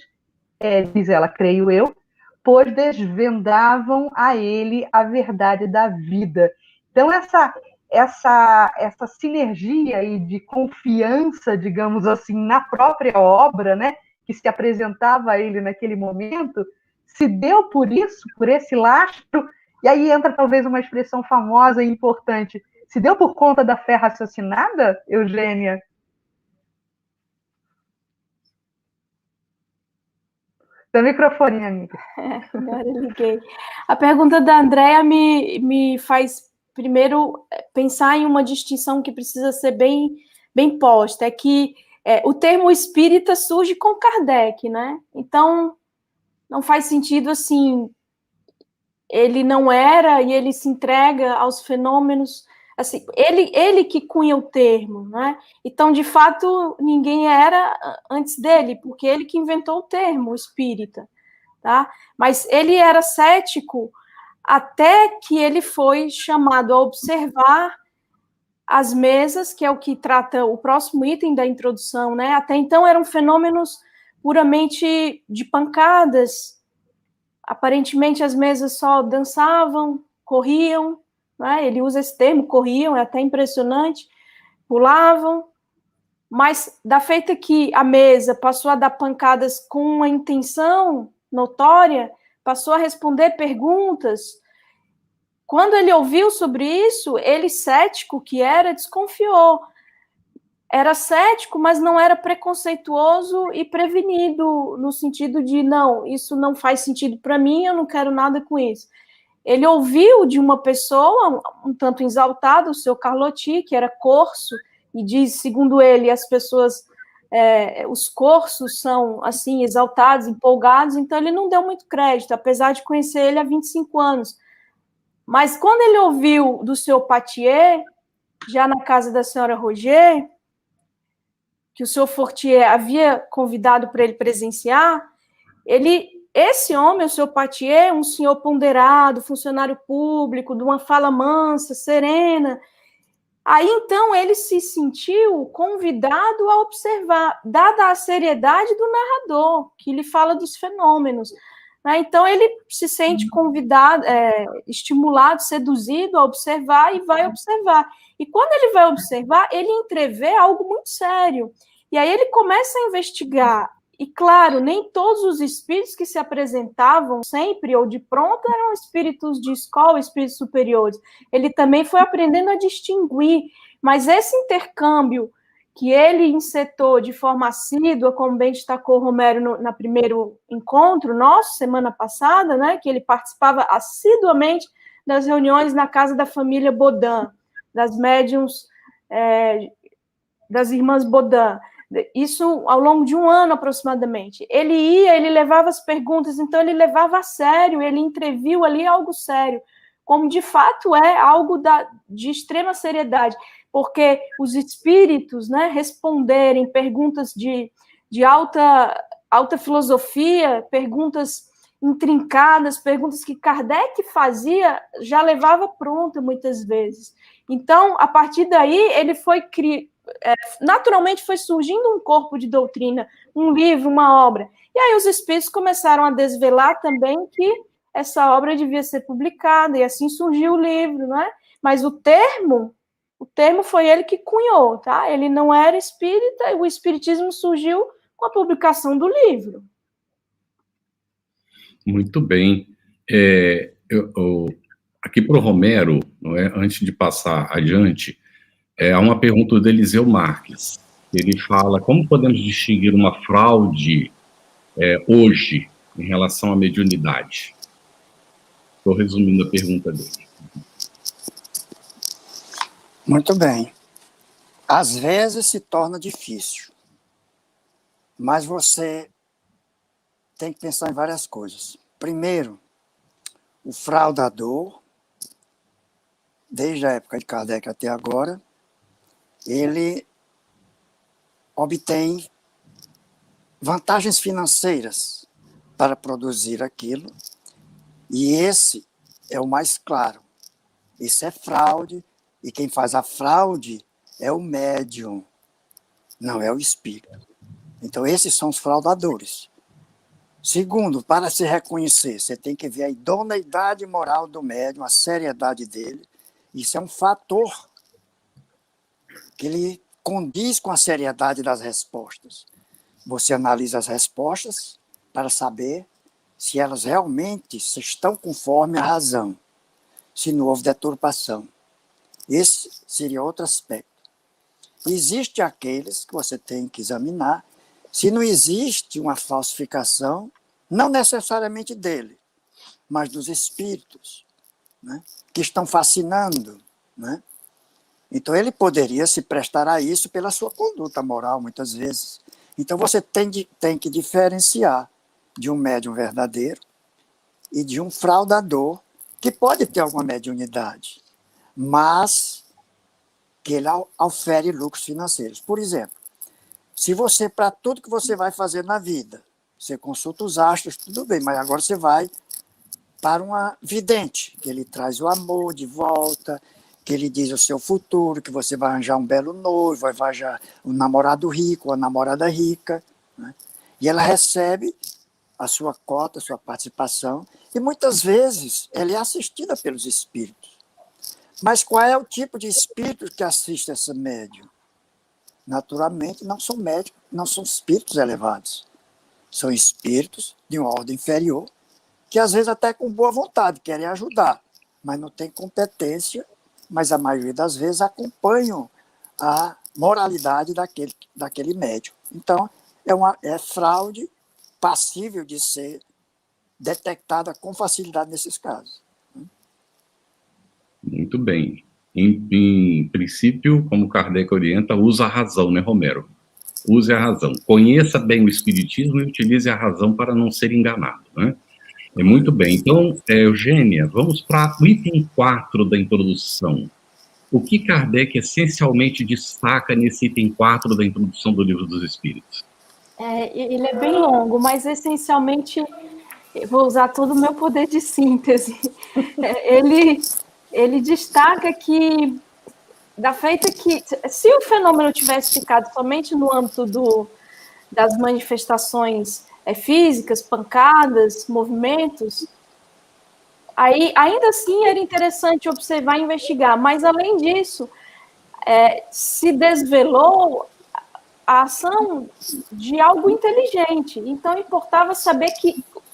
diz ela, creio eu, pois desvendavam a ele a verdade da vida. Então, essa sinergia aí de confiança, digamos assim, na própria obra, né, que se apresentava a ele naquele momento, se deu por isso, por esse lastro, e aí entra talvez uma expressão famosa e importante, se deu por conta da fé raciocinada, Eugênia? Seu microfone, amiga. Agora eu liguei. A pergunta da Andréia me faz, primeiro, pensar em uma distinção que precisa ser bem posta, é que o termo espírita surge com Kardec, né? Então, não faz sentido, assim, ele não era e ele se entrega aos fenômenos, assim, ele que cunha o termo, né? Então, de fato, ninguém era antes dele, porque ele que inventou o termo espírita, tá? Mas ele era cético até que ele foi chamado a observar as mesas, que é o que trata o próximo item da introdução, né? Até então eram fenômenos puramente de pancadas. Aparentemente as mesas só dançavam, corriam, né? Ele usa esse termo, corriam, é até impressionante, pulavam, mas da feita que a mesa passou a dar pancadas com uma intenção notória, passou a responder perguntas. Quando ele ouviu sobre isso, ele, cético que era, desconfiou. Era cético, mas não era preconceituoso e prevenido, no sentido de, não, isso não faz sentido para mim, eu não quero nada com isso. Ele ouviu de uma pessoa, um tanto exaltada, o seu Carlotti, que era corso, e diz, segundo ele, as pessoas, os corsos são, assim, exaltados, empolgados, então ele não deu muito crédito, apesar de conhecer ele há 25 anos. Mas quando ele ouviu do seu Patier, já na casa da senhora Roger, que o senhor Fortier havia convidado para ele presenciar, Esse homem, o seu Patier, um senhor ponderado, funcionário público, de uma fala mansa, serena. Aí, então, ele se sentiu convidado a observar, dada a seriedade do narrador, que lhe fala dos fenômenos. Né? Então, ele se sente convidado, estimulado, seduzido a observar e vai observar. E quando ele vai observar, ele entrevê algo muito sério. E aí ele começa a investigar. E, claro, nem todos os espíritos que se apresentavam sempre ou de pronto eram espíritos de escola, espíritos superiores. Ele também foi aprendendo a distinguir. Mas esse intercâmbio que ele insetou de forma assídua, como bem destacou o Romero no primeiro encontro nosso, semana passada, né, que ele participava assiduamente das reuniões na casa da família Bodin, das médiums, das irmãs Bodin. Isso ao longo de um ano, aproximadamente. Ele ia, ele levava as perguntas, então ele levava a sério, ele entreviu ali algo sério, como de fato é algo de extrema seriedade, porque os espíritos, né, responderem perguntas de alta filosofia, perguntas intrincadas, perguntas que Kardec fazia, já levava pronta muitas vezes. Então, a partir daí, ele foi naturalmente foi surgindo um corpo de doutrina, um livro, uma obra. E aí os espíritos começaram a desvelar também que essa obra devia ser publicada, e assim surgiu o livro, né? Mas o termo foi ele que cunhou, tá? Ele não era espírita, e o espiritismo surgiu com a publicação do livro. Muito bem. Aqui para o Romero, não é, antes de passar adiante, há uma pergunta do Eliseu Marques. Ele fala: como podemos distinguir uma fraude hoje em relação à mediunidade? Estou resumindo a pergunta dele. Muito bem. Às vezes se torna difícil, mas você tem que pensar em várias coisas. Primeiro, o fraudador, desde a época de Kardec até agora, ele obtém vantagens financeiras para produzir aquilo, e esse é o mais claro. Isso é fraude, e quem faz a fraude é o médium, não é o espírito. Então, esses são os fraudadores. Segundo, para se reconhecer, você tem que ver a idoneidade moral do médium, a seriedade dele. Isso é um fator que ele condiz com a seriedade das respostas. Você analisa as respostas para saber se elas realmente estão conforme a razão, se não houve deturpação. Esse seria outro aspecto. Existem aqueles que você tem que examinar se não existe uma falsificação, não necessariamente dele, mas dos espíritos, né, que estão fascinando, né? Então, ele poderia se prestar a isso pela sua conduta moral, muitas vezes. Então, você tem que diferenciar de um médium verdadeiro e de um fraudador, que pode ter alguma mediunidade, mas que ele ofere lucros financeiros. Por exemplo, se você, para tudo que você vai fazer na vida, você consulta os astros, tudo bem, mas agora você vai para uma vidente, que ele traz o amor de volta, que ele diz o seu futuro, que você vai arranjar um belo noivo, vai arranjar um namorado rico, uma namorada rica, né? E ela recebe a sua cota, a sua participação, e muitas vezes ela é assistida pelos espíritos. Mas qual é o tipo de espírito que assiste essa médium? Naturalmente, não são médicos, não são espíritos elevados. São espíritos de uma ordem inferior, que às vezes até com boa vontade querem ajudar, mas não têm competência, mas a maioria das vezes acompanham a moralidade daquele médium. Então, é fraude passível de ser detectada com facilidade nesses casos. Muito bem. Em princípio, como Kardec orienta, usa a razão, né, Romero? Use a razão. Conheça bem o espiritismo e utilize a razão para não ser enganado, né? Muito bem. Então, Eugênia, vamos para o item 4 da introdução. O que Kardec essencialmente destaca nesse item 4 da introdução do Livro dos Espíritos? Ele é bem longo, mas essencialmente eu vou usar todo o meu poder de síntese. Ele destaca que, da feita que, se o fenômeno tivesse ficado somente no âmbito das manifestações físicas, pancadas, movimentos, aí ainda assim era interessante observar e investigar, mas além disso, se desvelou a ação de algo inteligente. Então, importava saber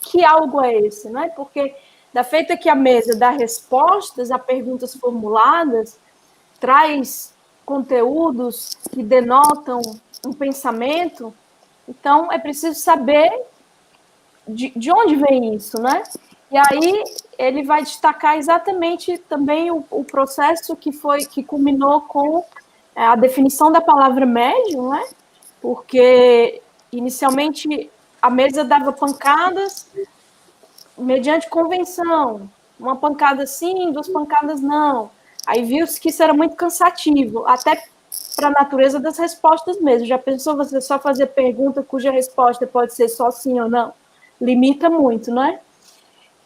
que algo é esse, né? Porque, da feita que a mesa dá respostas a perguntas formuladas, traz conteúdos que denotam um pensamento, então é preciso saber de onde vem isso, né? E aí ele vai destacar exatamente também o processo que culminou com a definição da palavra médium, né? Porque inicialmente a mesa dava pancadas mediante convenção, uma pancada sim, duas pancadas não. Aí viu-se que isso era muito cansativo, até para a natureza das respostas mesmo. Já pensou você só fazer pergunta cuja resposta pode ser só sim ou não? Limita muito, né?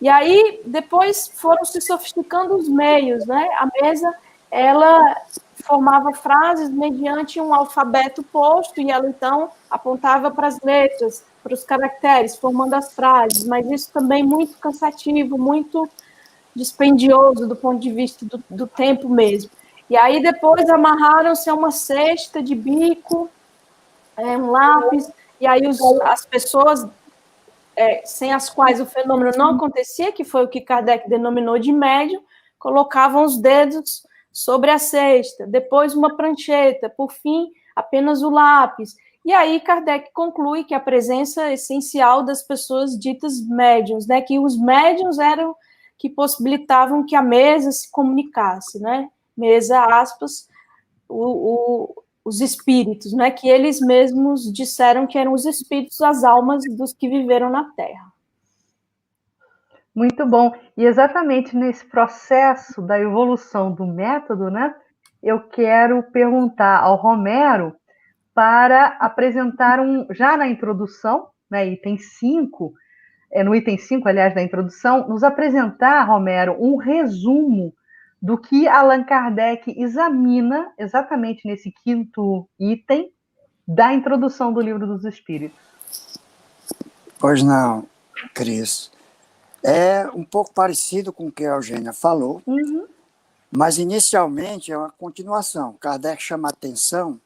E aí, depois foram se sofisticando os meios, né? A mesa, ela formava frases mediante um alfabeto posto e ela, então, apontava para as letras, para os caracteres, formando as frases, mas isso também muito cansativo, muito dispendioso do ponto de vista do tempo mesmo. E aí, depois, amarraram-se a uma cesta de bico, um lápis, e aí as pessoas sem as quais o fenômeno não acontecia, que foi o que Kardec denominou de médium, colocavam os dedos sobre a cesta, depois uma prancheta, por fim, apenas o lápis. E aí Kardec conclui que a presença essencial das pessoas ditas médiums, né, que os médiums eram que possibilitavam que a mesa se comunicasse, né, mesa, aspas, os espíritos, né, que eles mesmos disseram que eram os espíritos, as almas dos que viveram na Terra. Muito bom. E exatamente nesse processo da evolução do método, né, eu quero perguntar ao Romero para apresentar já na introdução, né, item 5, no item 5, aliás, da introdução, nos apresentar, Romero, um resumo do que Allan Kardec examina exatamente nesse quinto item da introdução do Livro dos Espíritos. Pois não, Cris. É um pouco parecido com o que a Eugênia falou, mas inicialmente é uma continuação. Kardec chama atenção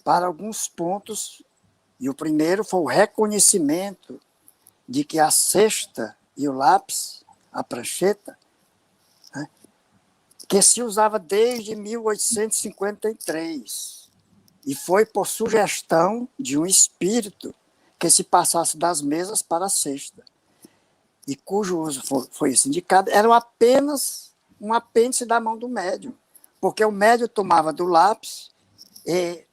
para alguns pontos, e o primeiro foi o reconhecimento de que a cesta e o lápis, a prancheta, né, que se usava desde 1853, e foi por sugestão de um espírito que se passasse das mesas para a cesta, e cujo uso foi isso indicado, era apenas um apêndice da mão do médium, porque o médium tomava do lápis e,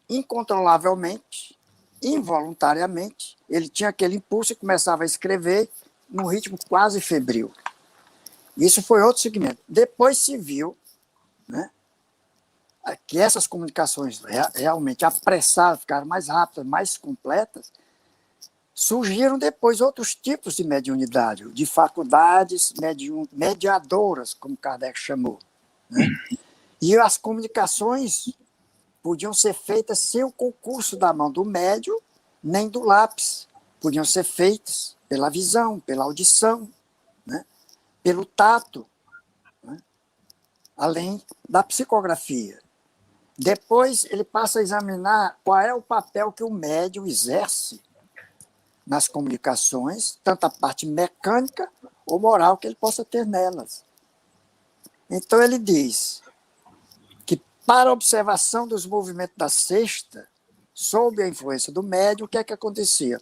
incontrolavelmente, involuntariamente, ele tinha aquele impulso e começava a escrever num ritmo quase febril. Isso foi outro segmento. Depois se viu, né, que essas comunicações realmente apressaram, ficaram mais rápidas, mais completas. Surgiram depois outros tipos de mediunidade, de faculdades mediadoras, como Kardec chamou, né? E as comunicações podiam ser feitas sem o concurso da mão do médium, nem do lápis. Podiam ser feitas pela visão, pela audição, né? Pelo tato, né? Além da psicografia. Depois ele passa a examinar qual é o papel que o médium exerce nas comunicações, tanto a parte mecânica ou moral que ele possa ter nelas. Então ele diz que para a observação dos movimentos da cesta, sob a influência do médium, o que é que acontecia?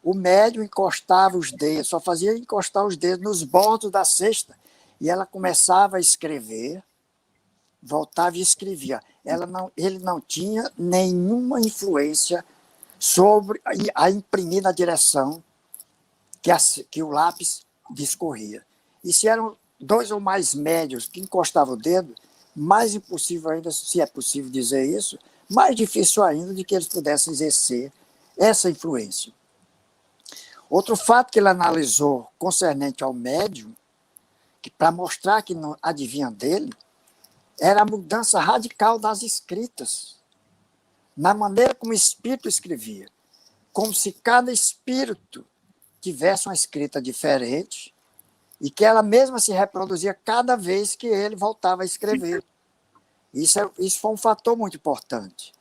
O médium encostava os dedos, só fazia encostar os dedos nos bordos da cesta, e ela começava a escrever, voltava e escrevia. Ele não tinha nenhuma influência sobre a imprimir na direção que o lápis discorria. E se eram dois ou mais médios que encostavam o dedo, mais impossível ainda, se é possível dizer isso, mais difícil ainda de que eles pudessem exercer essa influência. Outro fato que ele analisou concernente ao médium, que para mostrar que não adivinha dele, era a mudança radical das escritas, na maneira como o espírito escrevia, como se cada espírito tivesse uma escrita diferente e que ela mesma se reproduzia cada vez que ele voltava a escrever. Isso foi um fator muito importante.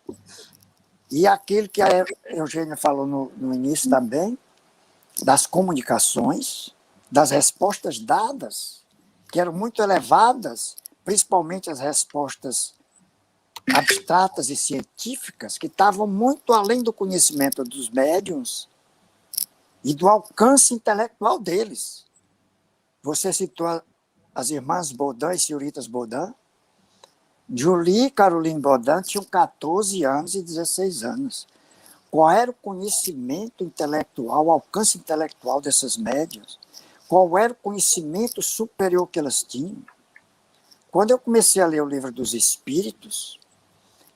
E aquilo que a Eugênia falou no início também, das comunicações, das respostas dadas, que eram muito elevadas, principalmente as respostas abstratas e científicas, que estavam muito além do conhecimento dos médiuns e do alcance intelectual deles. Você citou as irmãs Baudin e senhoritas Baudin. Julie e Caroline Baudin tinham 14 anos e 16 anos. Qual era o conhecimento intelectual, o alcance intelectual dessas médiuns? Qual era o conhecimento superior que elas tinham? Quando eu comecei a ler o Livro dos Espíritos,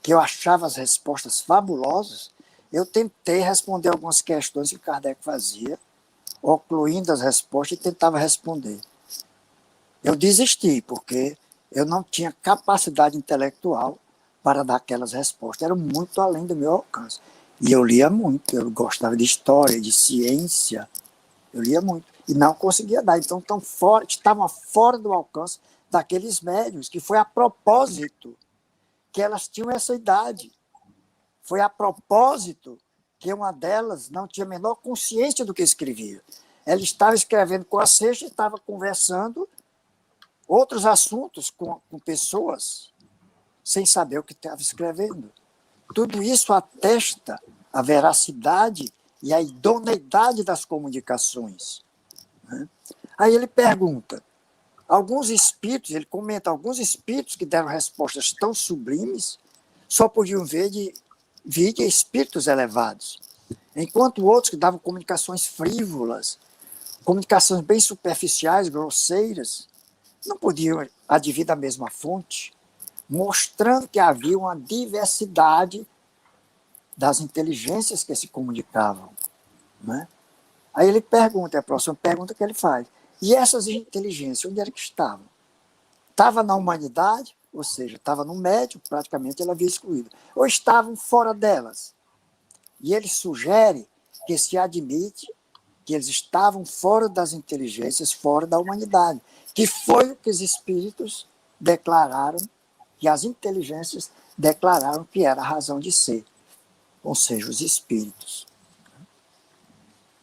que eu achava as respostas fabulosas, eu tentei responder algumas questões que Kardec fazia, ocluindo as respostas e tentava responder. Eu desisti, porque eu não tinha capacidade intelectual para dar aquelas respostas. Era muito além do meu alcance. E eu lia muito, eu gostava de história, de ciência, eu lia muito. E não conseguia dar. Então, estavam fora do alcance daqueles médiuns, que foi a propósito que elas tinham essa idade. Foi a propósito que uma delas não tinha a menor consciência do que escrevia. Ela estava escrevendo com a sexta e estava conversando outros assuntos com pessoas sem saber o que estava escrevendo. Tudo isso atesta a veracidade e a idoneidade das comunicações. Aí ele pergunta, alguns espíritos, ele comenta, alguns espíritos que deram respostas tão sublimes só podiam vir de espíritos elevados, enquanto outros que davam comunicações frívolas, comunicações bem superficiais, grosseiras, não podiam advir da mesma fonte, mostrando que havia uma diversidade das inteligências que se comunicavam. Né? Aí ele pergunta, é a próxima pergunta que ele faz, e essas inteligências, onde era que estavam? Estava na humanidade, ou seja, estava no médium, praticamente ela havia excluído, ou estavam fora delas? E ele sugere que se admite que eles estavam fora das inteligências, fora da humanidade, que foi o que os espíritos declararam, que as inteligências declararam que era a razão de ser, ou seja, os espíritos.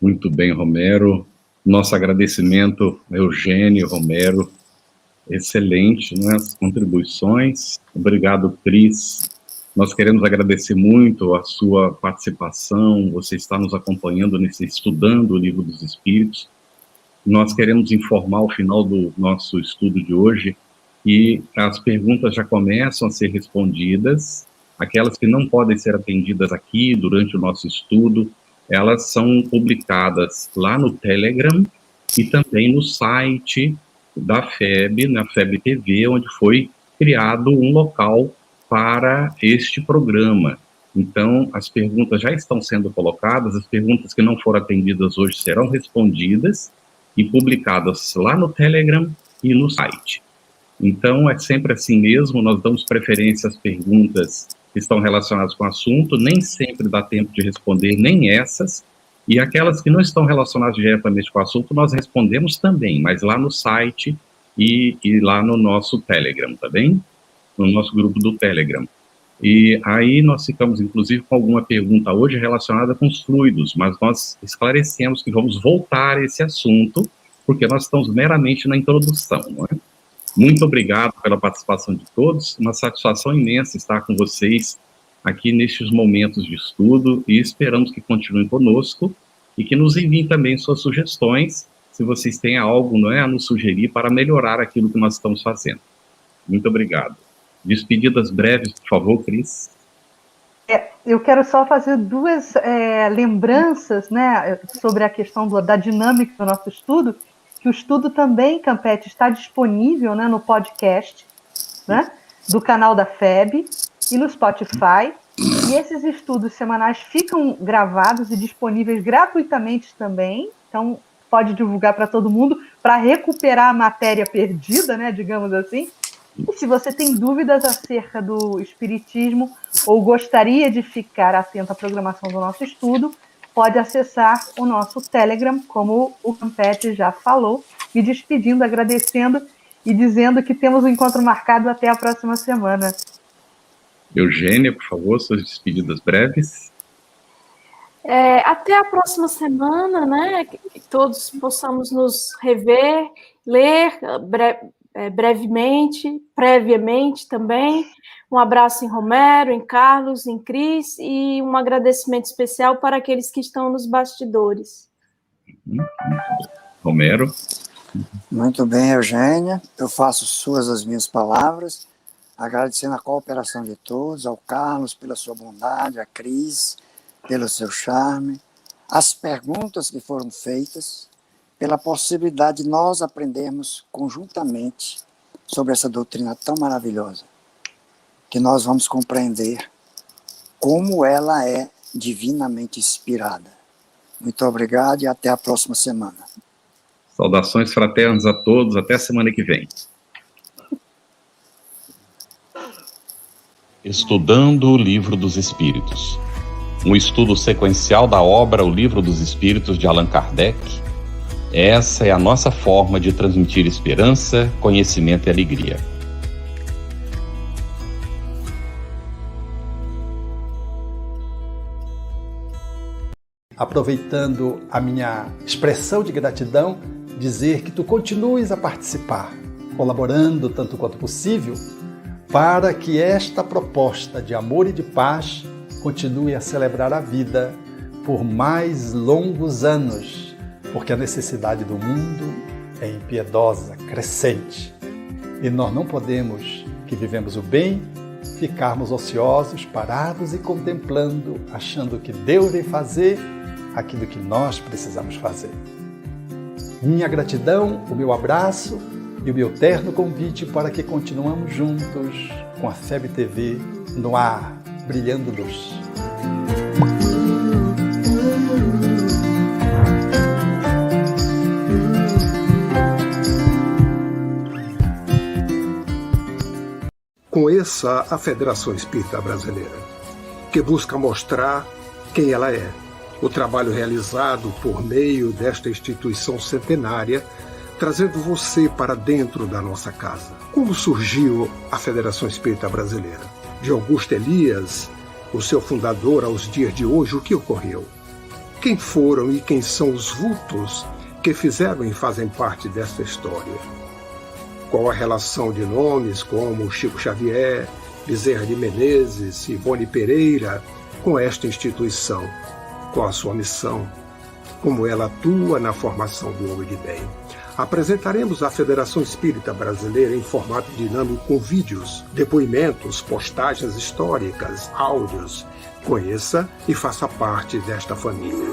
Muito bem, Romero. Nosso agradecimento, Eugênio, Romero. Excelente, né, as contribuições. Obrigado, Cris. Nós queremos agradecer muito a sua participação. Você está nos acompanhando estudando o Livro dos Espíritos. Nós queremos informar ao final do nosso estudo de hoje que as perguntas já começam a ser respondidas. Aquelas que não podem ser atendidas aqui durante o nosso estudo, elas são publicadas lá no Telegram e também no site da FEB, na FEB TV, onde foi criado um local para este programa. Então, as perguntas já estão sendo colocadas, as perguntas que não foram atendidas hoje serão respondidas e publicadas lá no Telegram e no site. Então, é sempre assim mesmo, nós damos preferência às perguntas que estão relacionadas com o assunto, nem sempre dá tempo de responder nem essas, e aquelas que não estão relacionadas diretamente com o assunto, nós respondemos também, mas lá no site e lá no nosso Telegram, tá bem? No nosso grupo do Telegram. E aí nós ficamos, inclusive, com alguma pergunta hoje relacionada com os fluidos, mas nós esclarecemos que vamos voltar a esse assunto, porque nós estamos meramente na introdução, não é? Muito obrigado pela participação de todos, uma satisfação imensa estar com vocês aqui nestes momentos de estudo e esperamos que continuem conosco e que nos enviem também suas sugestões, se vocês têm algo, não é, a nos sugerir para melhorar aquilo que nós estamos fazendo. Muito obrigado. Despedidas breves, por favor, Cris. Eu quero só fazer duas lembranças, né, sobre a questão da dinâmica do nosso estudo, que o estudo também, Campete, está disponível, né, no podcast, né, do canal da FEB e no Spotify, E esses estudos semanais ficam gravados e disponíveis gratuitamente também. Então, pode divulgar para todo mundo para recuperar a matéria perdida, né, digamos assim. E se você tem dúvidas acerca do espiritismo ou gostaria de ficar atento à programação do nosso estudo, pode acessar o nosso Telegram, como o Campete já falou, me despedindo, agradecendo e dizendo que temos um encontro marcado até a próxima semana. Eugênia, por favor, suas despedidas breves. Até a próxima semana, né? Que todos possamos nos rever, ler brevemente, previamente também. Um abraço em Romero, em Carlos, em Cris e um agradecimento especial para aqueles que estão nos bastidores. Romero. Muito bem, Eugênia. Eu faço suas as minhas palavras, agradecendo a cooperação de todos, ao Carlos pela sua bondade, a Cris pelo seu charme, as perguntas que foram feitas, pela possibilidade de nós aprendermos conjuntamente sobre essa doutrina tão maravilhosa, que nós vamos compreender como ela é divinamente inspirada. Muito obrigado e até a próxima semana. Saudações fraternas a todos, até a semana que vem. Estudando o Livro dos Espíritos. Um estudo sequencial da obra O Livro dos Espíritos de Allan Kardec. Essa é a nossa forma de transmitir esperança, conhecimento e alegria. Aproveitando a minha expressão de gratidão, dizer que tu continues a participar, colaborando tanto quanto possível, para que esta proposta de amor e de paz continue a celebrar a vida por mais longos anos, porque a necessidade do mundo é impiedosa, crescente. E nós não podemos, que vivemos o bem, ficarmos ociosos, parados e contemplando, achando que Deus vem fazer aquilo que nós precisamos fazer. Minha gratidão, o meu abraço e o meu terno convite para que continuemos juntos com a FEB TV no ar, brilhando luz. Conheça a Federação Espírita Brasileira, que busca mostrar quem ela é. O trabalho realizado por meio desta instituição centenária, trazendo você para dentro da nossa casa. Como surgiu a Federação Espírita Brasileira? De Augusto Elias, o seu fundador, aos dias de hoje, o que ocorreu? Quem foram e quem são os vultos que fizeram e fazem parte desta história? Qual a relação de nomes como Chico Xavier, Bezerra de Menezes, Ivone Pereira com esta instituição? Qual a sua missão? Como ela atua na formação do homem de bem? Apresentaremos a Federação Espírita Brasileira em formato dinâmico com vídeos, depoimentos, postagens históricas, áudios. Conheça e faça parte desta família.